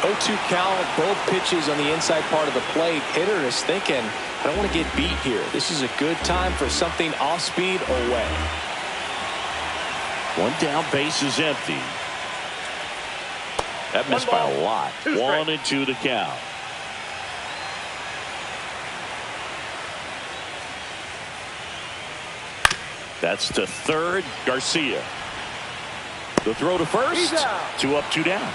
0-2 count, both pitches on the inside part of the plate. Hitter is thinking, I don't want to get beat here. This is a good time for something off speed away. One down, base is empty. That missed by a lot. 1-2 to count. That's to third, Garcia. The throw to first. 2 up, 2 down.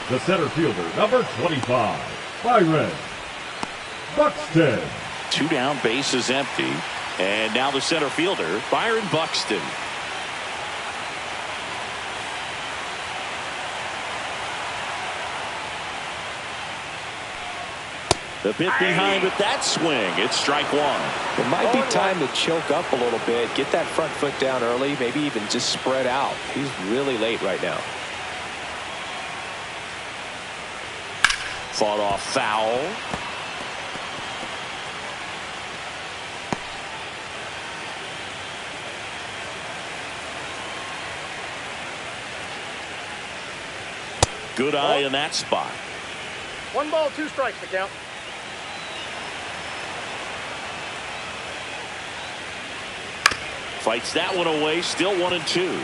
The center fielder, number 25, Byron Buxton. 2 down, base is empty. And now the center fielder, Byron Buxton. The bit behind with that swing. It's strike 1. It might be time to choke up a little bit, get that front foot down early, maybe even just spread out. He's really late right now. Fought off foul. Good eye in that spot. 1 ball, 2 strikes to count. Fights that one away. Still 1-2.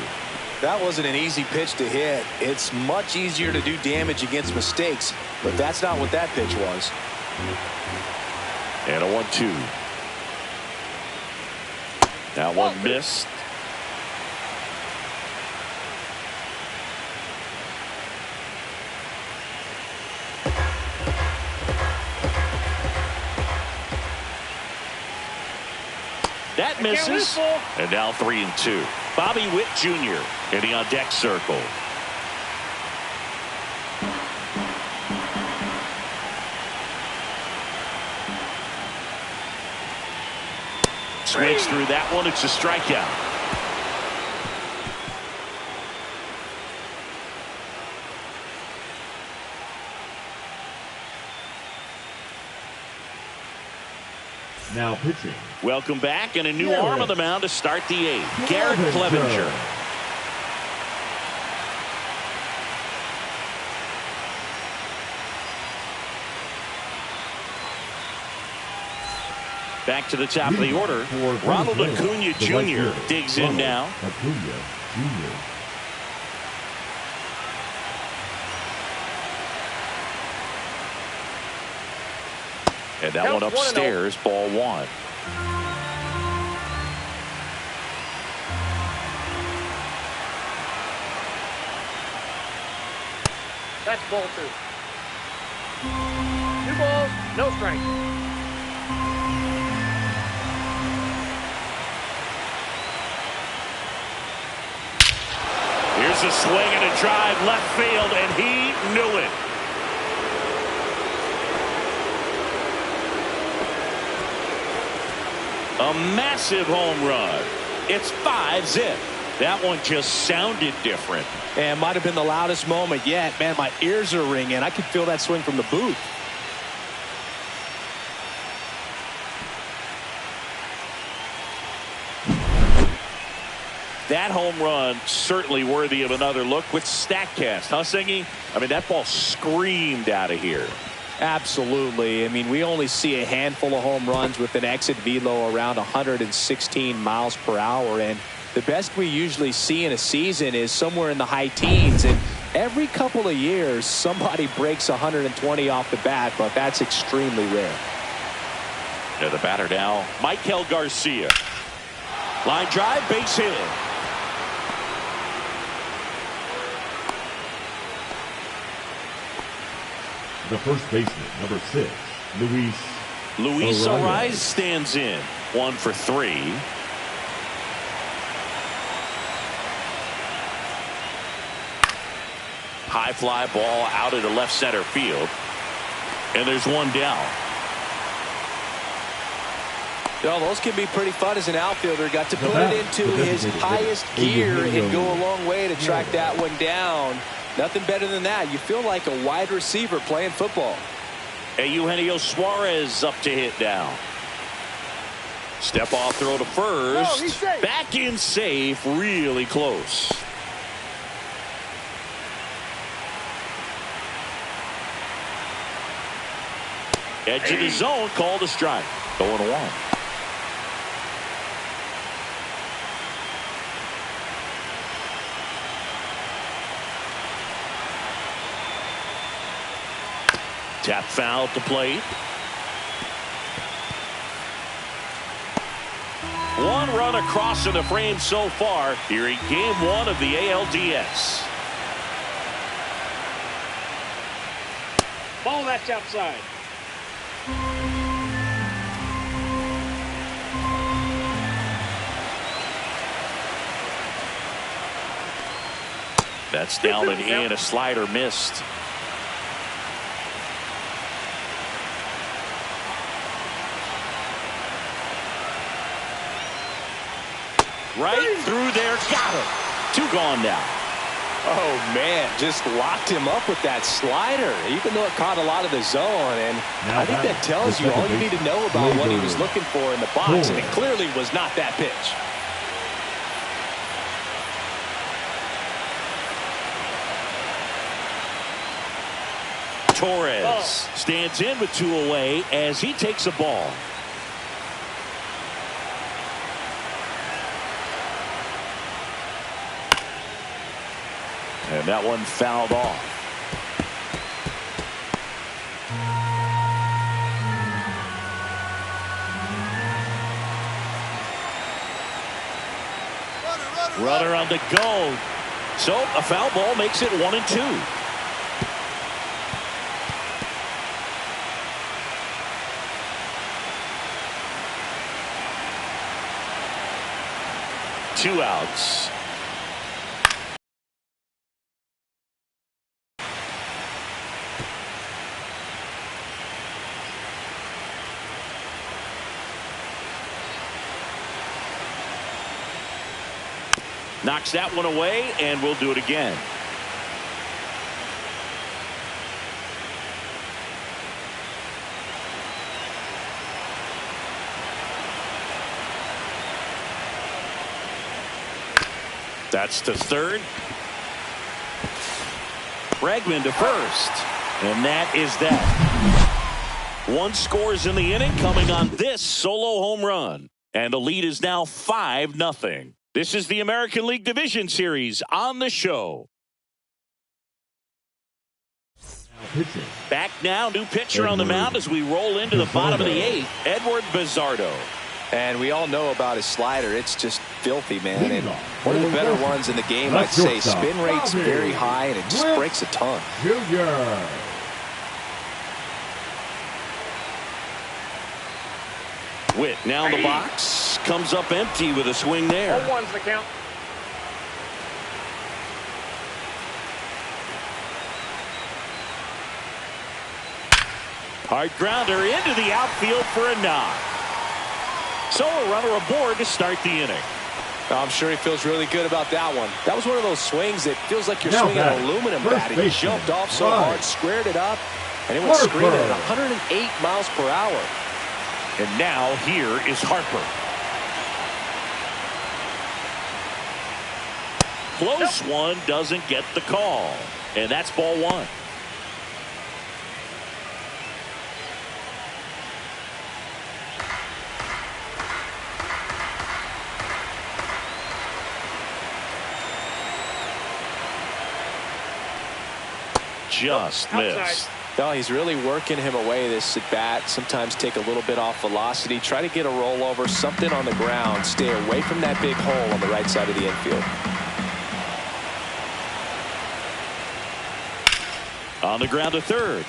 That wasn't an easy pitch to hit. It's much easier to do damage against mistakes, but that's not what that pitch was. And a 1-2. That one missed. That misses. And now 3-2. Bobby Witt Jr. hitting on deck circle. Swings through that one. It's a strikeout. Now pitching. Welcome back, and a new arm on the mound to start the 8th. Garrett Clevenger. Back to the top of the order. Ronald Acuna Jr. digs in now. Acuna Jr. And that one upstairs, ball one. That's ball two. 2 balls, no strikes. Here's a swing and a drive left field, and he knew it. A massive home run. It's 5-zip. That one just sounded different. And might have been the loudest moment yet. Man, my ears are ringing. I could feel that swing from the booth. That home run certainly worthy of another look with StatCast, huh, Singy? I mean, that ball screamed out of here. Absolutely. I mean, we only see a handful of home runs with an exit velo around 116 miles per hour. And the best we usually see in a season is somewhere in the high teens. And every couple of years, somebody breaks 120 off the bat, but that's extremely rare. Yeah, the batter now, Michael Garcia. Line drive, base hit. The first baseman, number 6, Luis Arraez stands in. 1 for 3. High fly ball out into left center field. And there's one down. Well, those can be pretty fun as an outfielder. Got to put it into his highest gear and go a long way to track that one down. Nothing better than that. You feel like a wide receiver playing football. Eugenio Suarez up to hit down. Step off throw to first. He's safe. Back in safe. Really close. Edge of the zone. Called a strike. 0-1. Tap foul at the plate. One run across in the frame so far here in game 1 of the ALDS. Ball that's outside. That's down and in. A slider missed. Right through there, got him. 2 gone now. Oh, man, just locked him up with that slider, even though it caught a lot of the zone. And I think that tells you all you need to know about what he was looking for in the box, and it clearly was not that pitch. Torres stands in with 2 away as he takes a ball. And that one fouled off. Runner on the go. So a foul ball makes it 1-2. Two outs. Knocks that one away, and we'll do it again. That's to third. Bregman to first. And that is that. 1 scores in the inning coming on this solo home run. And the lead is now 5-0. This is the American League Division Series on the show. pitches. Back now, new pitcher on the mound as we roll into the bottom of the 8th, Edward Bizardo. And we all know about his slider. It's just filthy, man. And one of the better ones in the game, I'd say. Spin rate's very high, and it just breaks a ton. Junior. Witt now in the box. Comes up empty with a swing there. 0-1's the count. Hard grounder into the outfield for a knock. So a runner aboard to start the inning. I'm sure he feels really good about that one. That was one of those swings that feels like you're swinging an aluminum bat. He jumped off so hard, squared it up, and it went screaming at 108 miles per hour. And now here is Harper. Close one, doesn't get the call. And that's ball 1. Just missed. No, he's really working him away, this at bat. Sometimes take a little bit off velocity. Try to get a rollover, something on the ground. Stay away from that big hole on the right side of the infield. On the ground to third.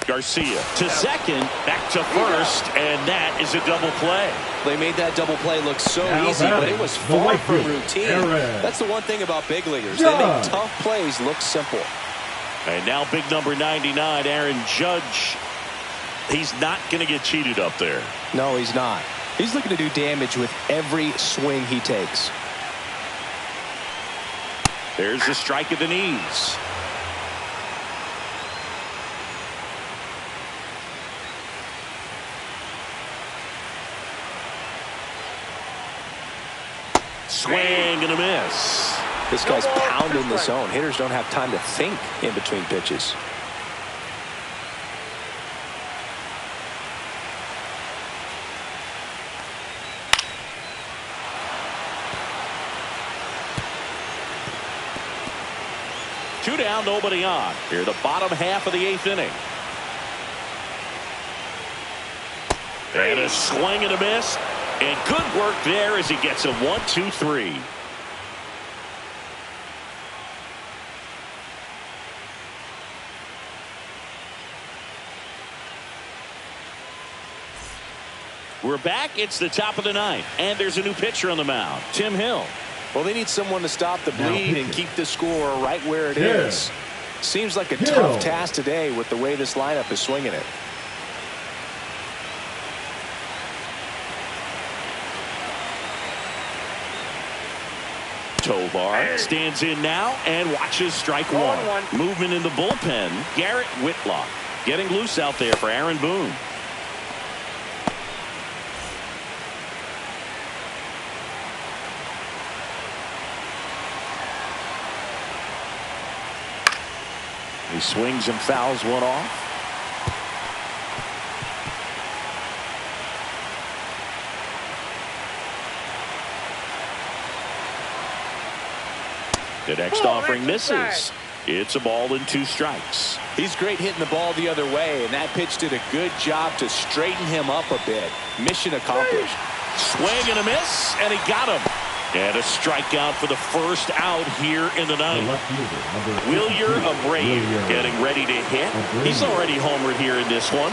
Garcia to second, back to first, and that is a double play. They made that double play look so easy, but it was far from routine. That's the one thing about big leaguers. They make tough plays look simple. And now big number 99, Aaron Judge. He's not going to get cheated up there. No, he's not. He's looking to do damage with every swing he takes. There's the strike at the knees. Swing and a miss. This guy's pounding the zone. Hitters don't have time to think in between pitches. Two down, nobody on. Here, the bottom half of the 8th inning. And a swing and a miss. And good work there as he gets him 1, 2, 3. We're back. It's the top of the 9th, and there's a new pitcher on the mound, Tim Hill. Well, they need someone to stop the bleed and keep the score right where it is. Seems like a tough task today with the way this lineup is swinging it. Tovar stands in now and watches strike 1. Movement in the bullpen. Garrett Whitlock getting loose out there for Aaron Boone. He swings and fouls one off. The next offering misses. It's a ball and 2 strikes. He's great hitting the ball the other way, and that pitch did a good job to straighten him up a bit. Mission accomplished. Swing and a miss, and he got him. And a strikeout for the first out here in the 9th. Wilyer Abreu getting ready to hit. He's already homered here in this one.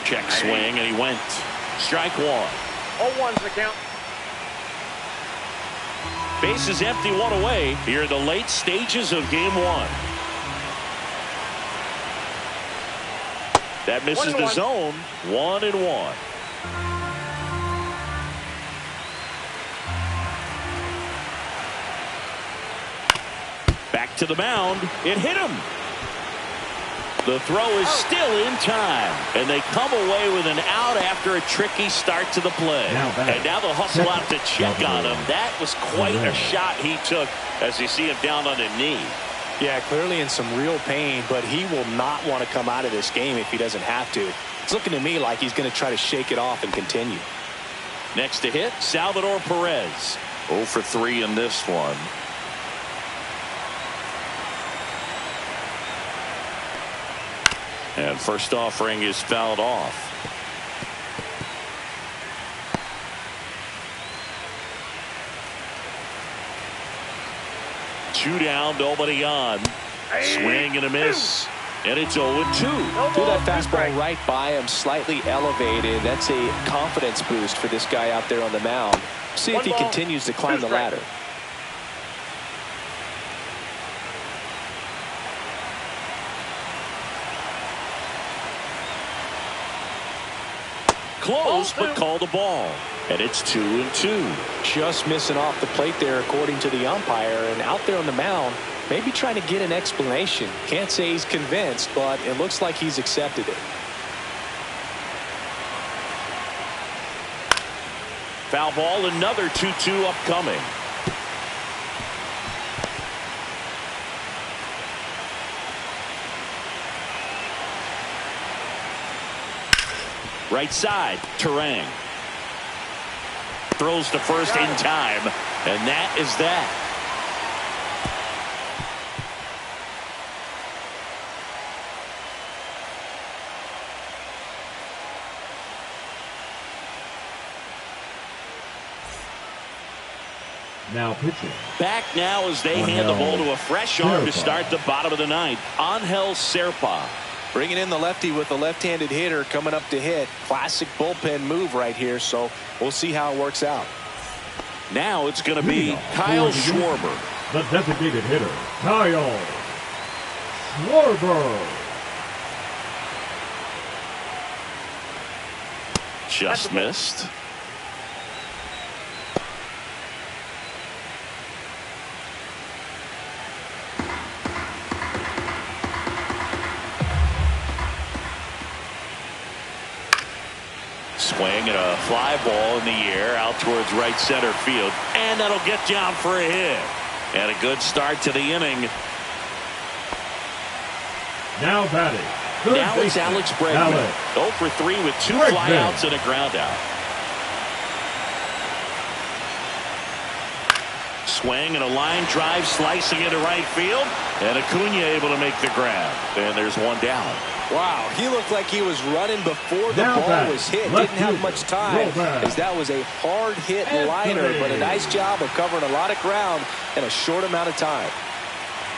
Check swing, and he went. Strike 1. 0-1's the count. Base is empty, 1 away here in the late stages of game 1. That misses the zone. 1-1. Back to the mound. It hit him. The throw is still in time, and they come away with an out after a tricky start to the play. And now they'll hustle out to check on him. That was quite a shot he took as you see him down on a knee. Yeah, clearly in some real pain, but he will not want to come out of this game if he doesn't have to. It's looking to me like he's going to try to shake it off and continue. Next to hit, Salvador Perez. 0 for 3 in this one. And first offering is fouled off. Two down, nobody on. Swing and a miss. And it's 0-2. Threw that fastball right by him, slightly elevated. That's a confidence boost for this guy out there on the mound. See if he continues to climb the ladder. Close, but called a ball. And it's 2-2. Just missing off the plate there, according to the umpire. And out there on the mound, maybe trying to get an explanation. Can't say he's convinced, but it looks like he's accepted it. Foul ball, another 2-2 upcoming. Right side, Terang. Throws to first in time, and that is that. Now pitching. Back now as they hand the ball to a fresh arm to start the bottom of the ninth. Angel Serpa. Bringing in the lefty with the left-handed hitter coming up to hit. Classic bullpen move right here, so we'll see how it works out. Now it's going to be Kyle Schwarber. The designated hitter, Kyle Schwarber. Just missed. Swing and a fly ball in the air out towards right center field, and that'll get down for a hit. And a good start to the inning. Now batting. Now it's Alex Bregman. 0 for 3 with 2 flyouts and a ground out. Swing and a line drive slicing into right field, and Acuna able to make the grab. And there's one down. Wow, he looked like he was running before the ball was hit. Didn't have much time, as that was a hard hit liner, but a nice job of covering a lot of ground in a short amount of time.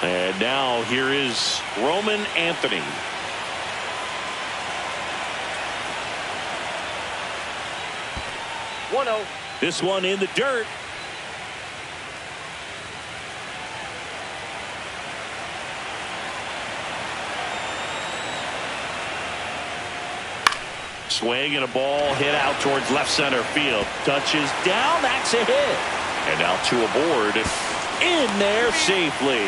And now here is Roman Anthony. This one in the dirt. Swing and a ball hit out towards left center field. Touches down. That's a hit. And now 2 aboard. In there safely.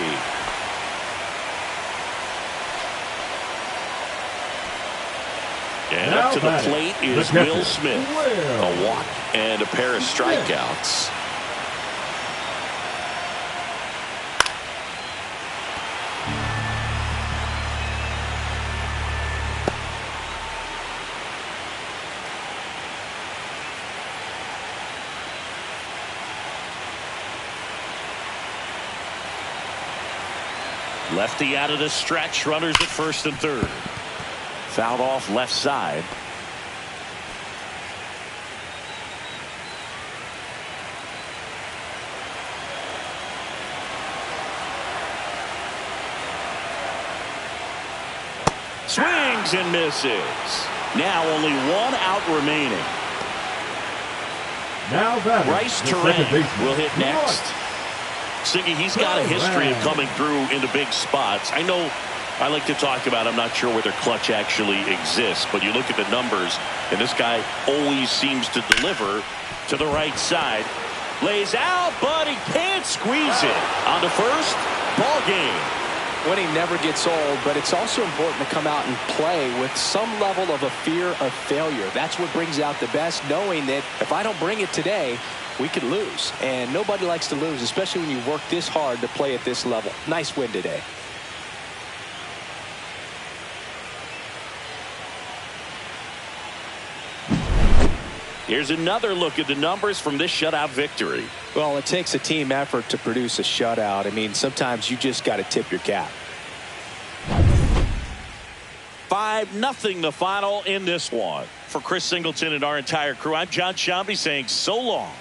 And up to the plate is Will Smith. A walk and a pair of strikeouts. Lefty out of the stretch. Runners at first and third. Fouled off left side. Swings and misses. Now only 1 out remaining. Now batting. Bryce Terang will hit next. Siggy, he's got a history of coming through into big spots. I know I like to talk about, I'm not sure whether clutch actually exists, but you look at the numbers, and this guy always seems to deliver to the right side. Lays out, but he can't squeeze it. On to first, ball game. Winning never gets old, but it's also important to come out and play with some level of a fear of failure. That's what brings out the best, knowing that if I don't bring it today, we could lose. And nobody likes to lose, especially when you work this hard to play at this level. Nice win today. Here's another look at the numbers from this shutout victory. Well, it takes a team effort to produce a shutout. I mean, sometimes you just got to tip your cap. 5-0 the final in this one. For Chris Singleton and our entire crew, I'm John Shambi saying so long.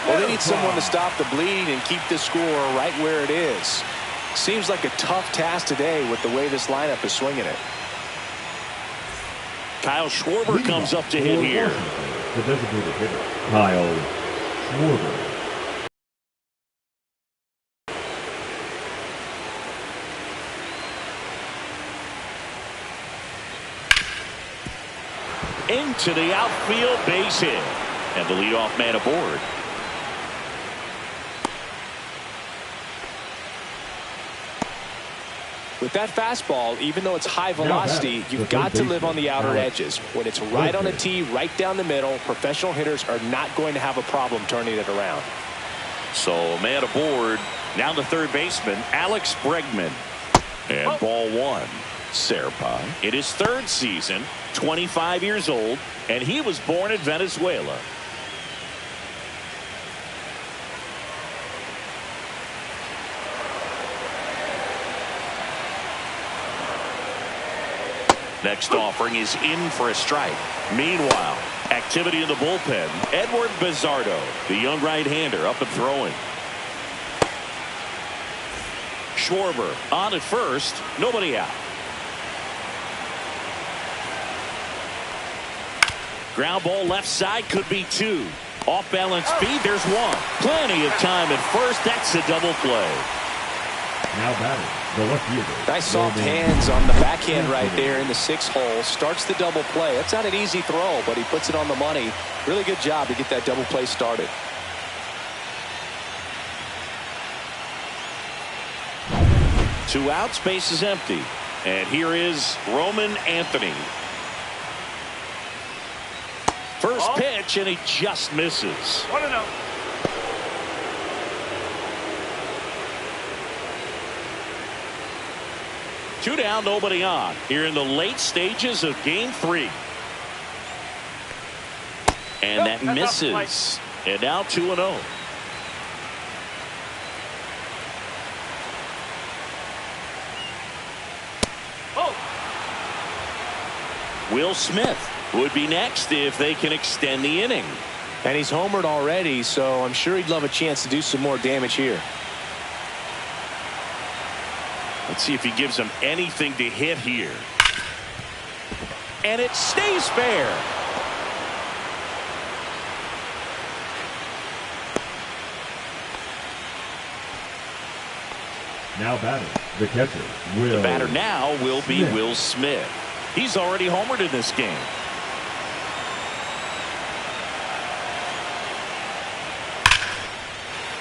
Well, they need someone to stop the bleed and keep this score right where it is. Seems like a tough task today with the way this lineup is swinging it. Kyle Schwarber comes up to hit here. The designated hitter, Kyle Schwarber. Into the outfield, base hit. And the leadoff man aboard. With that fastball, even though it's high velocity, you've got to live on the outer edges. When it's right on a tee, right down the middle, professional hitters are not going to have a problem turning it around. So man aboard. Now the third baseman, Alex Bregman. And ball one. Serpa in his third season, 25 years old, and he was born in Venezuela. Next offering is in for a strike. Meanwhile, activity in the bullpen. Edward Bizardo, the young right-hander, up and throwing. Schwarber on at first, nobody out. Ground ball left side, could be two. Off balance speed, there's one. Plenty of time at first. That's a double play. Now batting, the left fielder. Nice soft hands on the backhand right there in the 6th hole. Starts the double play. That's not an easy throw, but he puts it on the money. Really good job to get that double play started. Two outs, base is empty. And here is Roman Anthony. First pitch, and he just misses. 1-0. Two down, nobody on. Here in the late stages of game 3. And that misses. And now 2-0. Will Smith would be next if they can extend the inning. And he's homered already, so I'm sure he'd love a chance to do some more damage here. Let's see if he gives them anything to hit here. And it stays fair. Now batting, the catcher, Will. The batter now will be Will Smith. He's already homered in this game.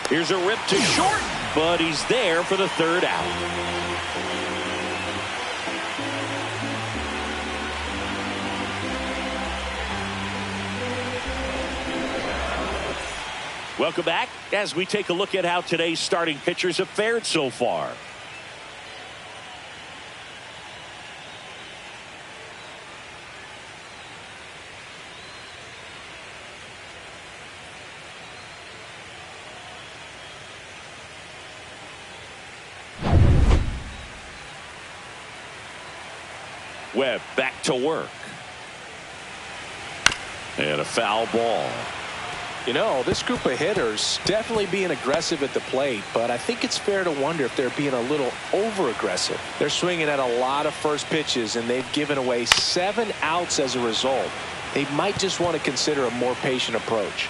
Here's a rip to short, but he's there for the third out. Welcome back as we take a look at how today's starting pitchers have fared so far. Webb back to work. And a foul ball. You know, this group of hitters definitely being aggressive at the plate, but I think it's fair to wonder if they're being a little over-aggressive. They're swinging at a lot of first pitches, and they've given away 7 outs as a result. They might just want to consider a more patient approach.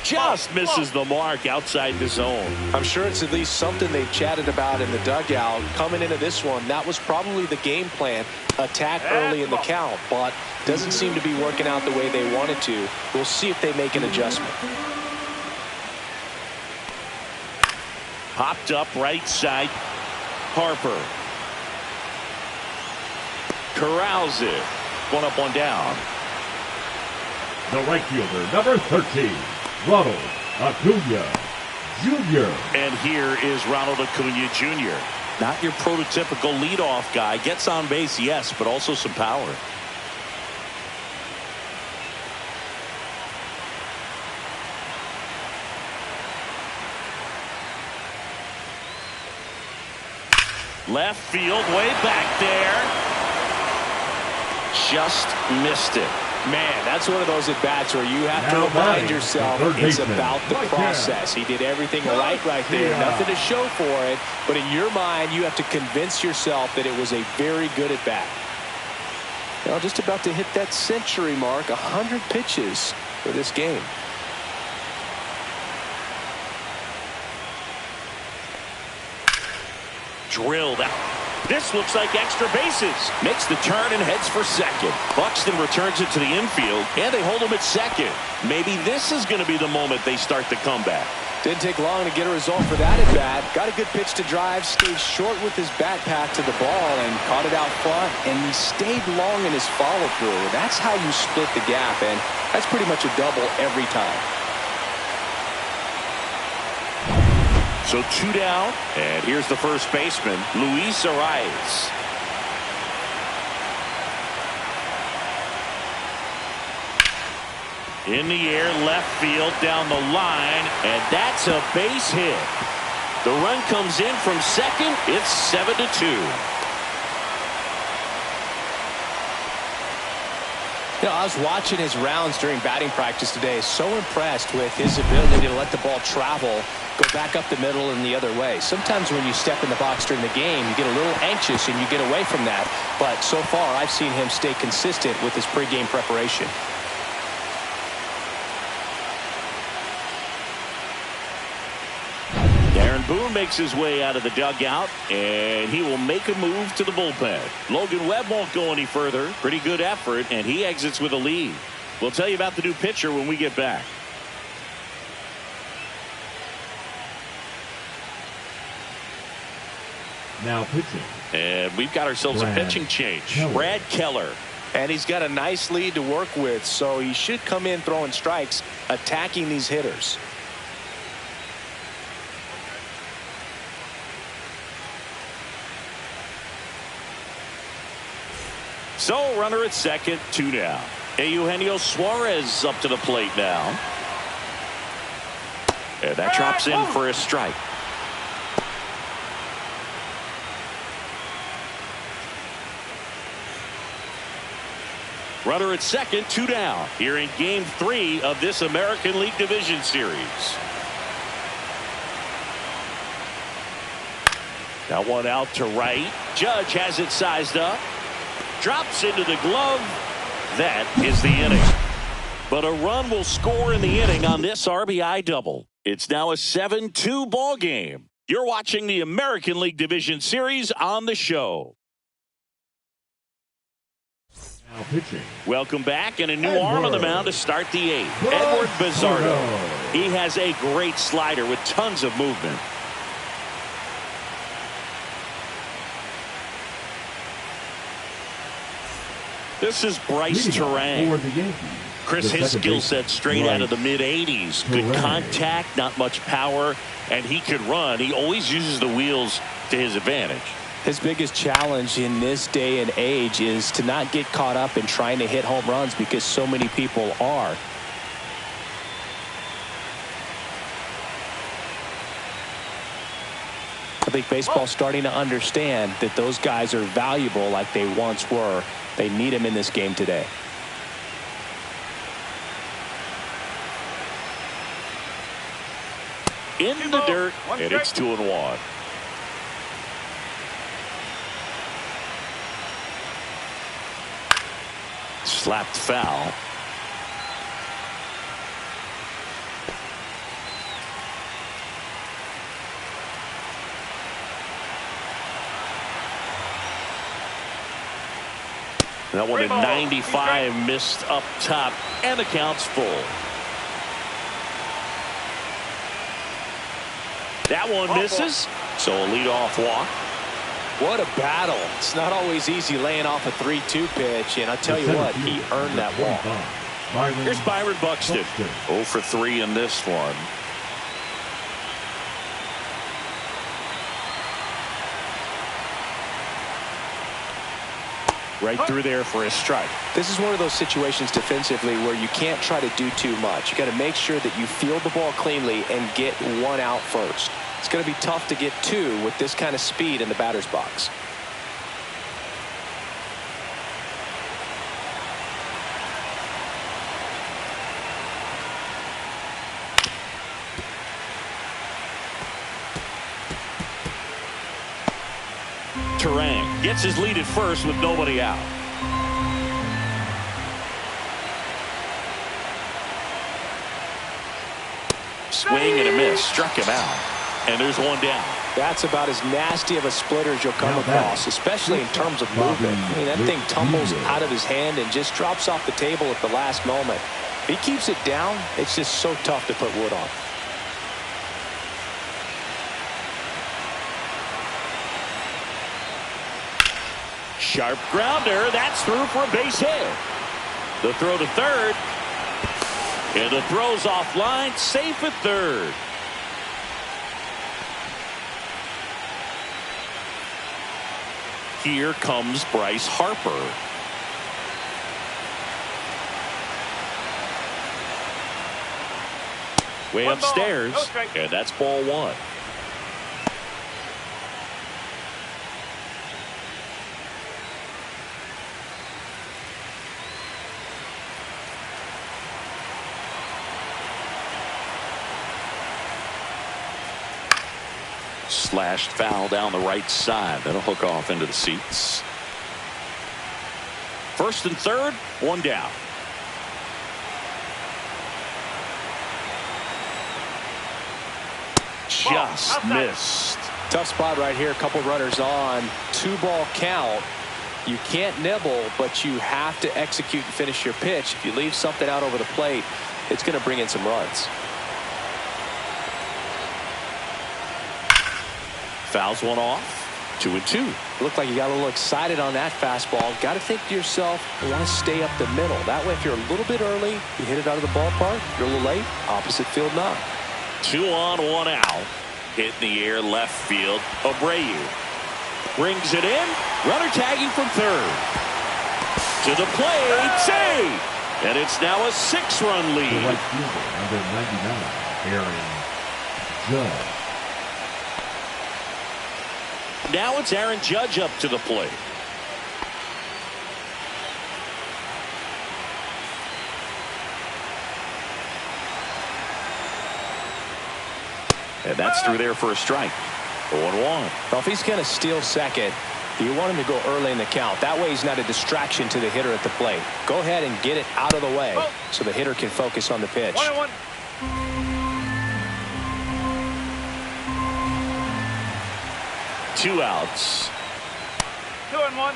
Just misses the mark outside the zone. I'm sure it's at least something they've chatted about in the dugout. Coming into this one, that was probably the game plan. Attack early in the count, but doesn't seem to be working out the way they wanted to. We'll see if they make an adjustment. Popped up right side. Harper corrals it. One up, one down. The right fielder, number 13, Ronald Acuna Jr. And here is Ronald Acuna Jr. Not your prototypical leadoff guy. Gets on base, yes, but also some power. Left field, way back there. Just missed it. Man, that's one of those at-bats where you have to remind yourself it's about the process. He did everything right there. Nothing to show for it. But in your mind, you have to convince yourself that it was a very good at-bat. Now, just about to hit that century mark, 100 pitches for this game. Drilled out. This looks like extra bases. Makes the turn and heads for second. Buxton returns it to the infield, and they hold him at second. Maybe this is going to be the moment they start the comeback. Didn't take long to get a result for that at bat. Got a good pitch to drive, stayed short with his bat path to the ball, and caught it out front, and he stayed long in his follow-through. That's how you split the gap, and that's pretty much a double every time. So 2 down, and here's the first baseman, Luis Arias. In the air, left field, down the line, and that's a base hit. The run comes in from second. It's 7-2. You know, I was watching his rounds during batting practice today. So impressed with his ability to let the ball travel, go back up the middle and the other way. Sometimes when you step in the box during the game, you get a little anxious and you get away from that. But so far, I've seen him stay consistent with his pregame preparation. Boone makes his way out of the dugout, and he will make a move to the bullpen. Logan Webb won't go any further. Pretty good effort, and he exits with a lead. We'll tell you about the new pitcher when we get back. Now pitching. And we've got ourselves a pitching change. Brad Keller. And he's got a nice lead to work with, so he should come in throwing strikes, attacking these hitters. So runner at second, 2 down. Eugenio Suarez up to the plate now. And that drops in for a strike. Runner at second, 2 down. Here in game 3 of this American League Division Series. Now one out to right. Judge has it sized up. Drops into the glove. That is the inning. But a run will score in the inning on this RBI double. It's now a 7-2 ball game. You're watching the American League Division Series on the show. Now pitching. Welcome back, and a new arm on the mound to start the 8th. Edward Bizardo. He has a great slider with tons of movement. This is Bryce Terang. Chris, his skill set straight out of the mid-80s. Good contact, not much power, and he could run. He always uses the wheels to his advantage. His biggest challenge in this day and age is to not get caught up in trying to hit home runs because so many people are. I think baseball's starting to understand that those guys are valuable like they once were. They need him in this game today. In the dirt, and it's 2-1. Slapped foul. That one at 95, missed up top, and the count's full. That one misses, so a leadoff walk. What a battle. It's not always easy laying off a 3-2 pitch, and I tell you what, he earned that walk. Here's Byron Buxton. 0 for 3 in this one. Right through there for a strike. This is one of those situations defensively where you can't try to do too much. You got to make sure that you field the ball cleanly and get one out first. It's going to be tough to get 2 with this kind of speed in the batter's box. Terang gets his lead at first with nobody out. Swing and a miss. Struck him out. And there's one down. That's about as nasty of a splitter as you'll come across, especially in terms of movement. I mean, that thing tumbles out of his hand and just drops off the table at the last moment. If he keeps it down, it's just so tough to put wood on. Sharp grounder. That's through for a base hit. The throw to third. And the throw's offline. Safe at third. Here comes Bryce Harper. Way upstairs. And that's ball 1. Slashed foul down the right side. That'll hook off into the seats. First and third, one down. Just missed. Tough spot right here. A couple runners on. 2-ball count. You can't nibble, but you have to execute and finish your pitch. If you leave something out over the plate, it's going to bring in some runs. Fouls one off. 2-2. Looked like you got a little excited on that fastball. Got to think to yourself, I want to stay up the middle. That way, if you're a little bit early, you hit it out of the ballpark. If you're a little late, opposite field knock. 2 on, 1 out. Hit in the air, left field. Abreu brings it in. Runner tagging from third. To the plate, save! And it's now a 6-run lead. The right fielder, number 99, Aaron Judge. Now it's Aaron Judge up to the plate. And that's through there for a strike. 0-1. Well, if he's going to steal second, you want him to go early in the count. That way he's not a distraction to the hitter at the plate. Go ahead and get it out of the way so the hitter can focus on the pitch. 1-1. 2 outs. 2-1.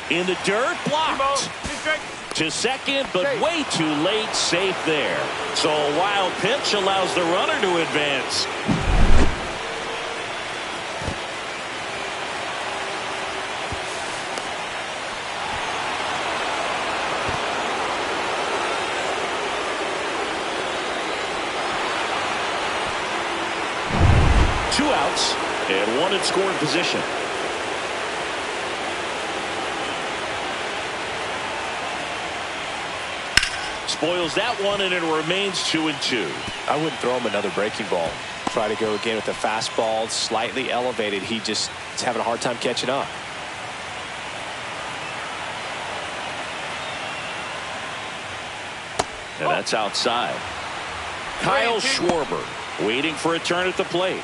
In the dirt, blocked. To second, but way too late, safe there. So a wild pitch allows the runner to advance. Two outs and one in scoring position. Spoils that one, and it remains 2-2. I wouldn't throw him another breaking ball. Try to go again with the fastball, slightly elevated. He just is having a hard time catching up. And that's outside. Kyle Schwarber waiting for a turn at the plate.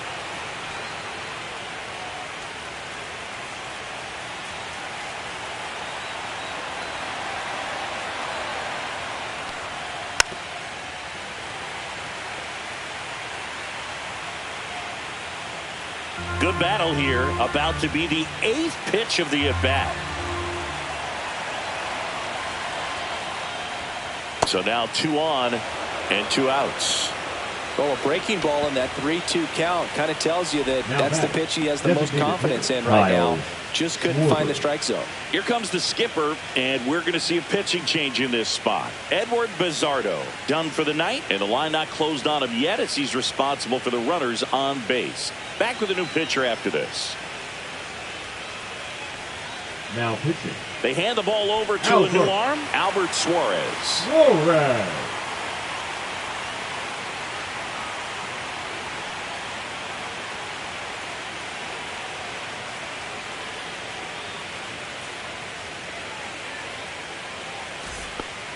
Good battle here, about to be the 8th pitch of the at-bat. So now 2 on and 2 outs. Well, a breaking ball in that 3-2 count kind of tells you that that's the pitch he has the most confidence in right now. just couldn't find the strike zone. Here comes the skipper, and we're going to see a pitching change in this spot. Edward Bizardo done for the night, and the line not closed on him yet as he's responsible for the runners on base. Back with a new pitcher after this. Now pitching. They hand the ball over to a new arm, Albert Suarez.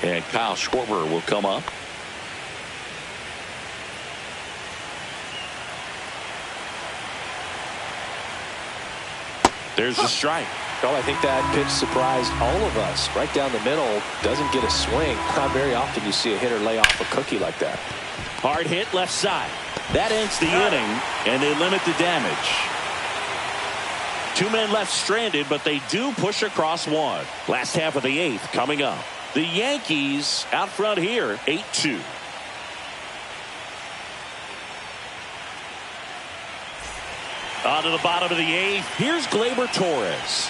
And Kyle Schwarber will come up. There's the strike. Well, I think that pitch surprised all of us. Right down the middle, doesn't get a swing. Not very often you see a hitter lay off a cookie like that. Hard hit left side. That ends the inning, and they limit the damage. 2 men left stranded, but they do push across one. Last half of the 8th coming up. The Yankees out front here, 8-2. On to the bottom of the 8th. Here's Gleyber Torres.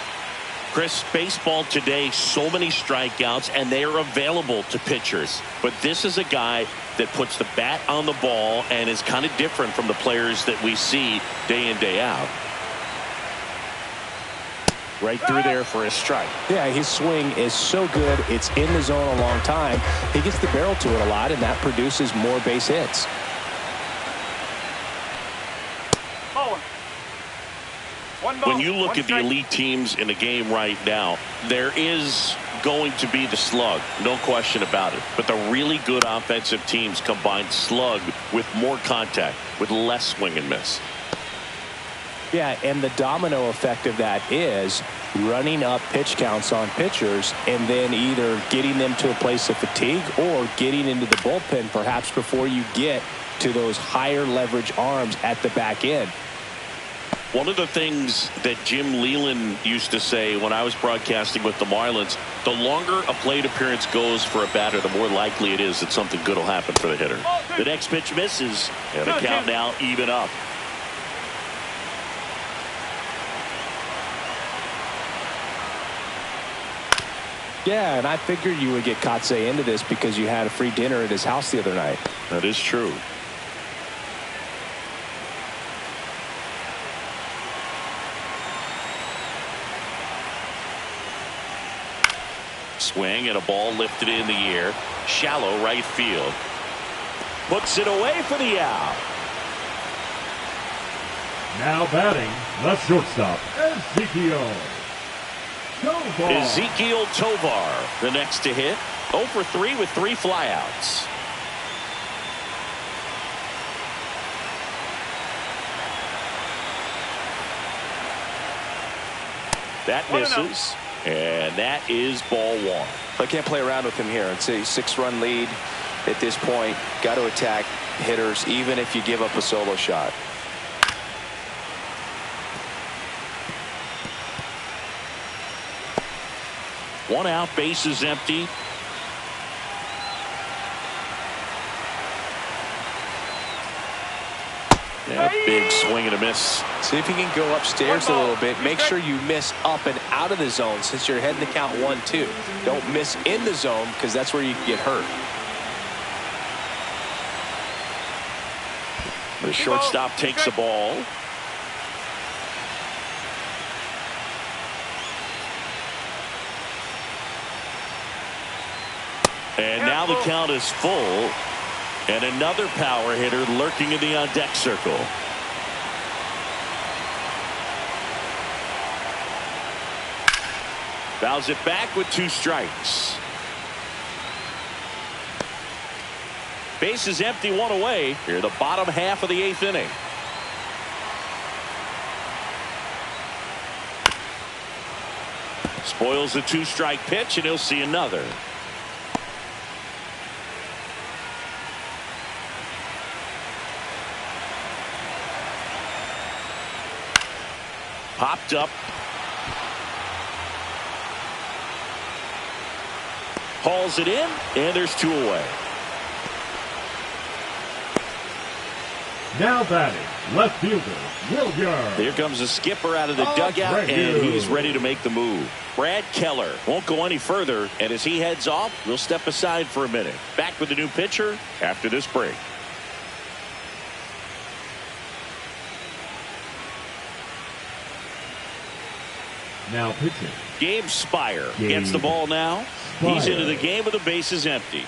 Chris, baseball today, so many strikeouts, and they are available to pitchers. But this is a guy that puts the bat on the ball and is kind of different from the players that we see day in, day out. Right through there for a strike. Yeah, his swing is so good. It's in the zone a long time. He gets the barrel to it a lot, and that produces more base hits. When you look at the elite teams in the game right now, there is going to be the slug, no question about it. But the really good offensive teams combine slug with more contact, with less swing and miss. Yeah, and the domino effect of that is running up pitch counts on pitchers and then either getting them to a place of fatigue or getting into the bullpen perhaps before you get to those higher leverage arms at the back end. One of the things that Jim Leland used to say when I was broadcasting with the Marlins, the longer a plate appearance goes for a batter, the more likely it is that something good will happen for the hitter. The next pitch misses, and the count now even up. Yeah, and I figured you would get Kotsay into this because you had a free dinner at his house the other night. That is true. Swing and a ball lifted in the air. Shallow right field. Puts it away for the out. Now batting, the shortstop, Ezekiel Tovar. Ezekiel Tovar, the next to hit. 0 for 3 with 3 flyouts. That misses. And that is ball 1. I can't play around with him here. It's a 6-run lead at this point. Got to attack hitters even if you give up a solo shot. One out, base is empty. Yeah, big swing and a miss. See if you can go upstairs a little bit. Make sure you miss up and out of the zone since you're heading to count 1-2. Don't miss in the zone because that's where you can get hurt. The shortstop takes the ball. And now the count is full. And another power hitter lurking in the on-deck circle. Fouls it back with 2 strikes. Base is empty, 1 away. Here the bottom half of the 8th inning. Spoils the 2-strike pitch, and he'll see another. Popped up. Hauls it in, and there's 2 away. Now batting, left fielder, Willier. Here comes the skipper out of the dugout, and he's ready to make the move. Brad Keller won't go any further, and as he heads off, we'll step aside for a minute. Back with the new pitcher after this break. Now pitching. Gabe Spire gets the ball now. He's into the game with the bases empty.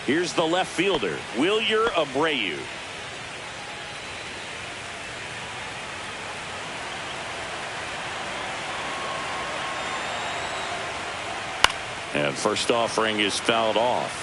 Here's the left fielder, Wilyer Abreu. And first offering is fouled off.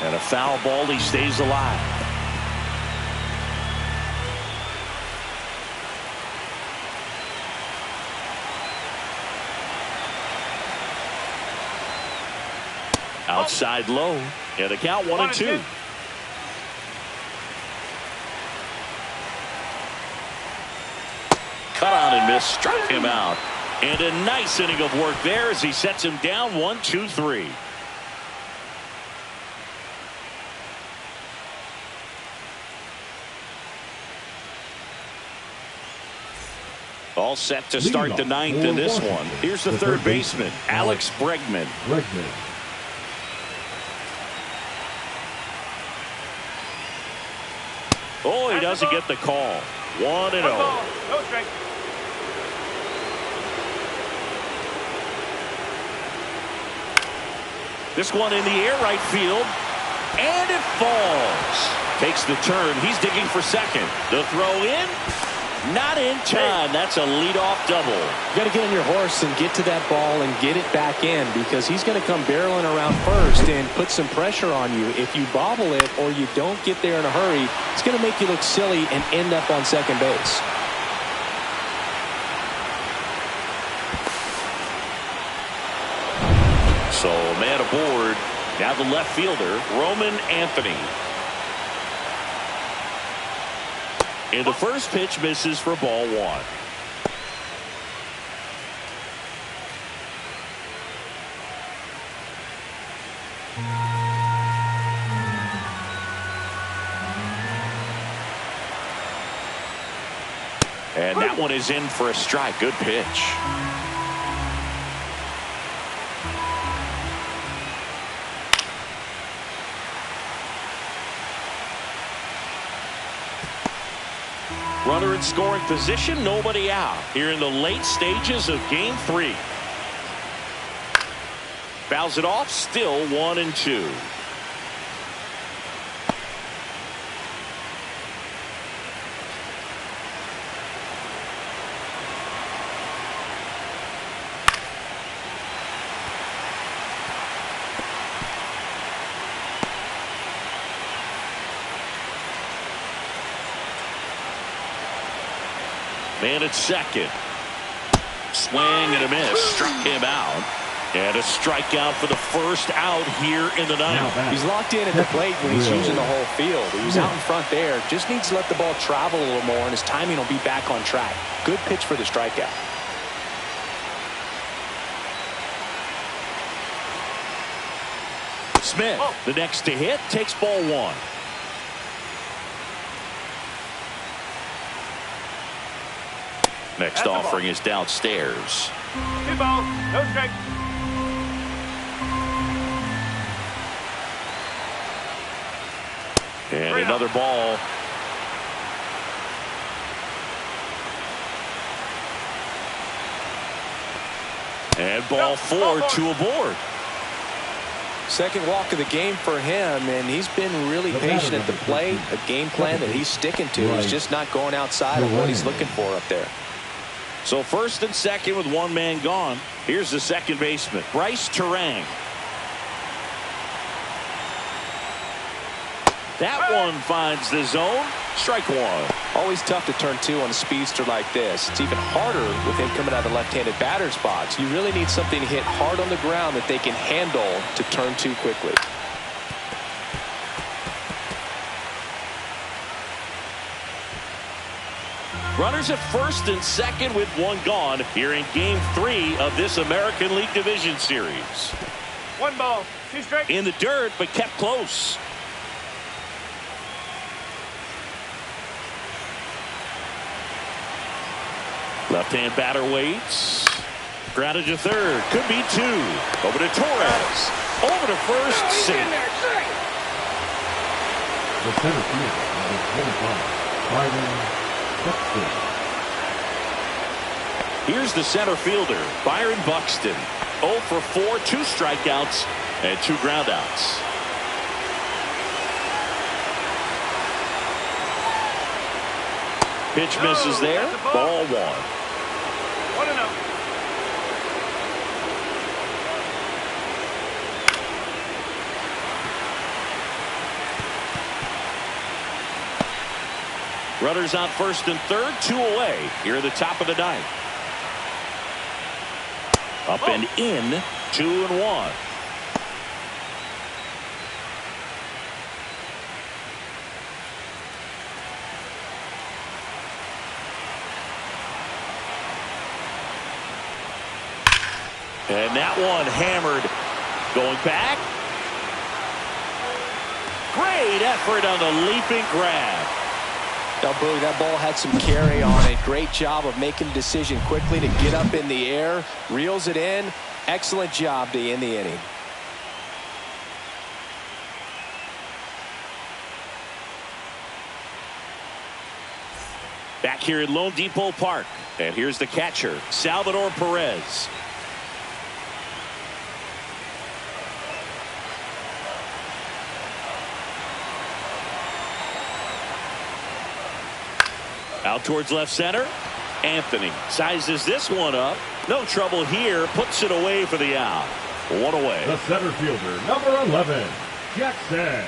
And a foul ball, he stays alive. Outside low. And the count 1-2. Cut on and miss. Struck him out. And a nice inning of work there as he sets him down 1-2-3. All set to start the ninth in this one. Here's the third baseman, Alex Bregman. Oh, he doesn't get the call. 1-0. No strike. This one in the air, right field. And it falls. Takes the turn. He's digging for second. The throw in. Not in time. That's a leadoff double. You got to get on your horse and get to that ball and get it back in, because he's going to come barreling around first and put some pressure on you. If you bobble it or you don't get there in a hurry, it's going to make you look silly and end up on second base. So man aboard. Now the left fielder, Roman Anthony. And the first pitch misses for ball one. And that one is in for a strike. Good pitch. Runner in scoring position, nobody out here in the late stages of game 3. Fouls it off, still 1-2. Man at second. Swing and a miss. Struck him out. And a strikeout for the first out here in the ninth. He's locked in at the plate when he's using the whole field. He was out in front there. Just needs to let the ball travel a little more, and his timing will be back on track. Good pitch for the strikeout. Smith, the next to hit, takes ball one. Next offering is downstairs. 2 balls, no strike. And another ball. And ball 4, 2 aboard. Second walk of the game for him, and he's been really patient at the plate. A game plan that he's sticking to. He's just not going outside of what he's looking for up there. So first and second with one man gone. Here's the second baseman, Bryce Terang. That one finds the zone. Strike one. Always tough to turn two on a speedster like this. It's even harder with him coming out of the left-handed batter's box. You really need something to hit hard on the ground that they can handle to turn two quickly. Runners at first and second with one gone here in Game 3 of this American League Division Series. 1 ball, 2 strikes. In the dirt, but kept close. Left-hand batter waits. Grounded to third. Could be two. Over to Torres. Over to first. Safe. The center fielder, number 25, Byron Buxton. Here's the center fielder, Byron Buxton. 0 for 4, 2 strikeouts, and 2 groundouts. Pitch misses there. Ball 1. 1-0. Runners on first and third, 2 away. Here at the top of the ninth. Up and in, 2-1. And that one hammered. Going back. Great effort on the leaping grab. Now, Boog, that ball had some carry on it. Great job of making a decision quickly to get up in the air. Reels it in. Excellent job to end the inning. Back here at Lone Depot Park. And here's the catcher, Salvador Perez. Out towards left center. Anthony sizes this one up. No trouble here. Puts it away for the out. 1 away. The center fielder, number 11, Jackson.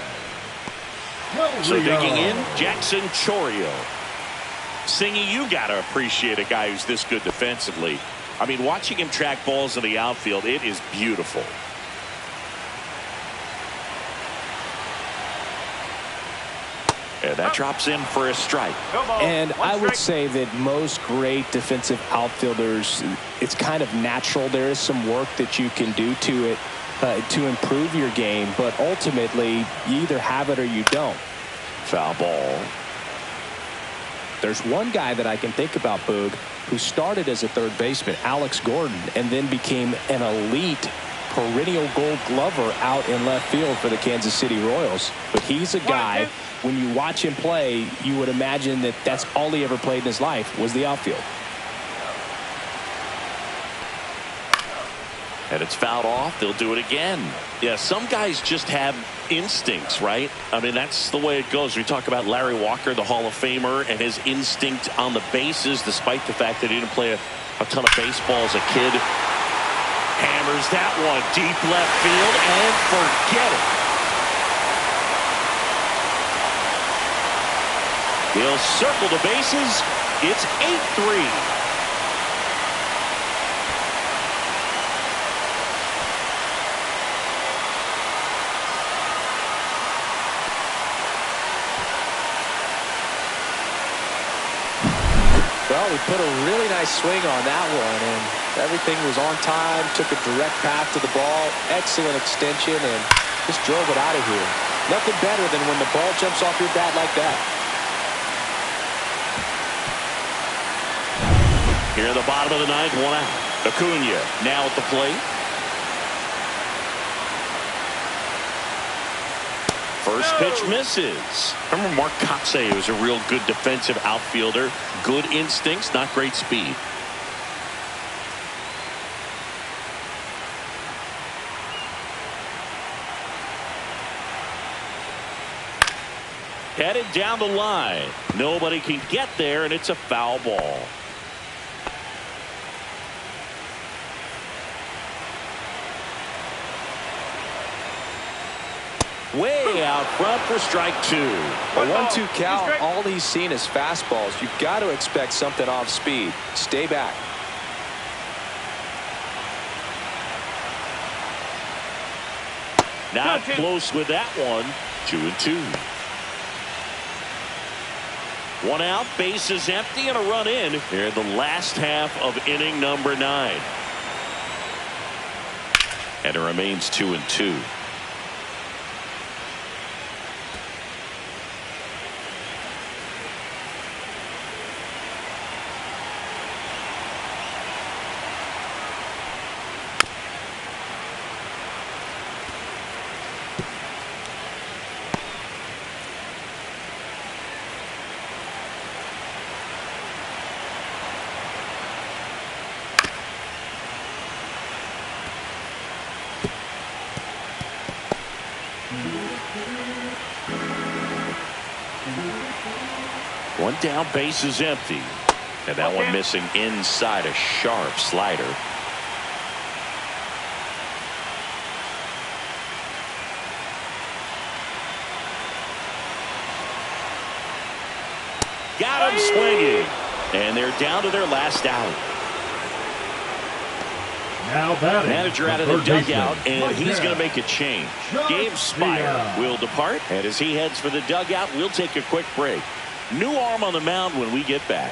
So digging in, Jackson Chorio. Singy, you got to appreciate a guy who's this good defensively. I mean, watching him track balls in the outfield, it is beautiful. And that drops in for a strike. And I would say that most great defensive outfielders, it's kind of natural. There is some work that you can do to it to improve your game, but ultimately you either have it or you don't. Foul ball. There's one guy that I can think about, Boog, who started as a third baseman, Alex Gordon, and then became an elite perennial Gold Glover out in left field for the Kansas City Royals. But he's a guy, when you watch him play, you would imagine that that's all he ever played in his life was the outfield. And it's fouled off. They'll do it again. Yeah, some guys just have instincts, right? I mean, that's the way it goes. We talk about Larry Walker, the Hall of Famer, and his instinct on the bases, despite the fact that he didn't play a ton of baseball as a kid. Hammers that one deep left field and forget it. He'll circle the bases. It's 8-3. Well, he put a really nice swing on that one, and everything was on time, took a direct path to the ball, excellent extension, and just drove it out of here. Nothing better than when the ball jumps off your bat like that. Here in the bottom of the ninth, 1 out. Acuna now at the plate. First pitch misses. Remember Mark Kotsay was a real good defensive outfielder. Good instincts, not great speed. Headed down the line. Nobody can get there, and it's a foul ball. way out front for strike two. A 1-2 count, all he's seen is fastballs. You've got to expect something off speed. Stay back. Not close with that one. 2-2. One out, bases empty, and a run in here in the last half of inning number 9. And it remains 2-2. One down, base is empty. And that one missing inside, a sharp slider. Got him swinging. And they're down to their last out. Now batting, manager out of the dugout, and he's going to make a change. Gabe Spire will depart, and as he heads for the dugout, we'll take a quick break. New arm on the mound when we get back.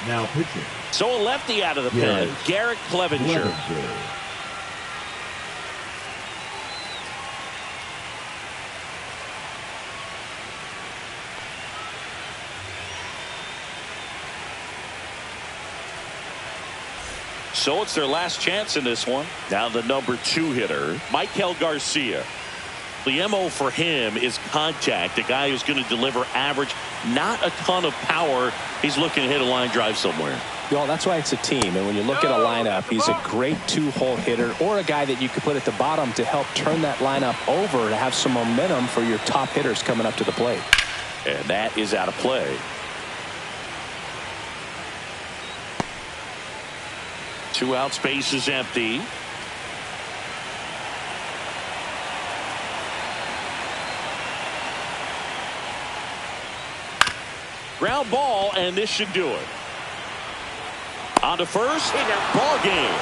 Now pitching. So a lefty out of the pen, Garrett Clevenger. So it's their last chance in this one. Now the number 2 hitter, Michael Garcia. The MO for him is contact. A guy who's going to deliver average, not a ton of power. He's looking to hit a line drive somewhere. Well, that's why it's a team. And when you look at a lineup, he's a great 2-hole hitter or a guy that you could put at the bottom to help turn that lineup over to have some momentum for your top hitters coming up to the plate. And that is out of play. 2 out, space is empty. Ground ball, and this should do it. On to first, ball game.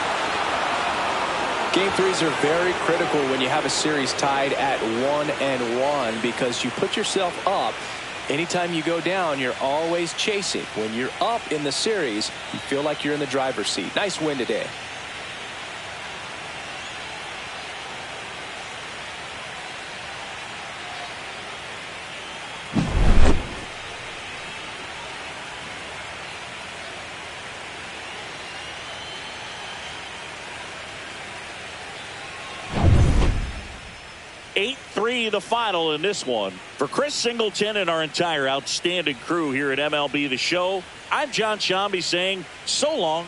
Game 3s are very critical when you have a series tied at 1-1 because you put yourself up. Anytime you go down, you're always chasing. When you're up in the series, you feel like you're in the driver's seat. Nice win today. The final in this one. For Chris Singleton and our entire outstanding crew here at MLB The Show, I'm John Shambi saying so long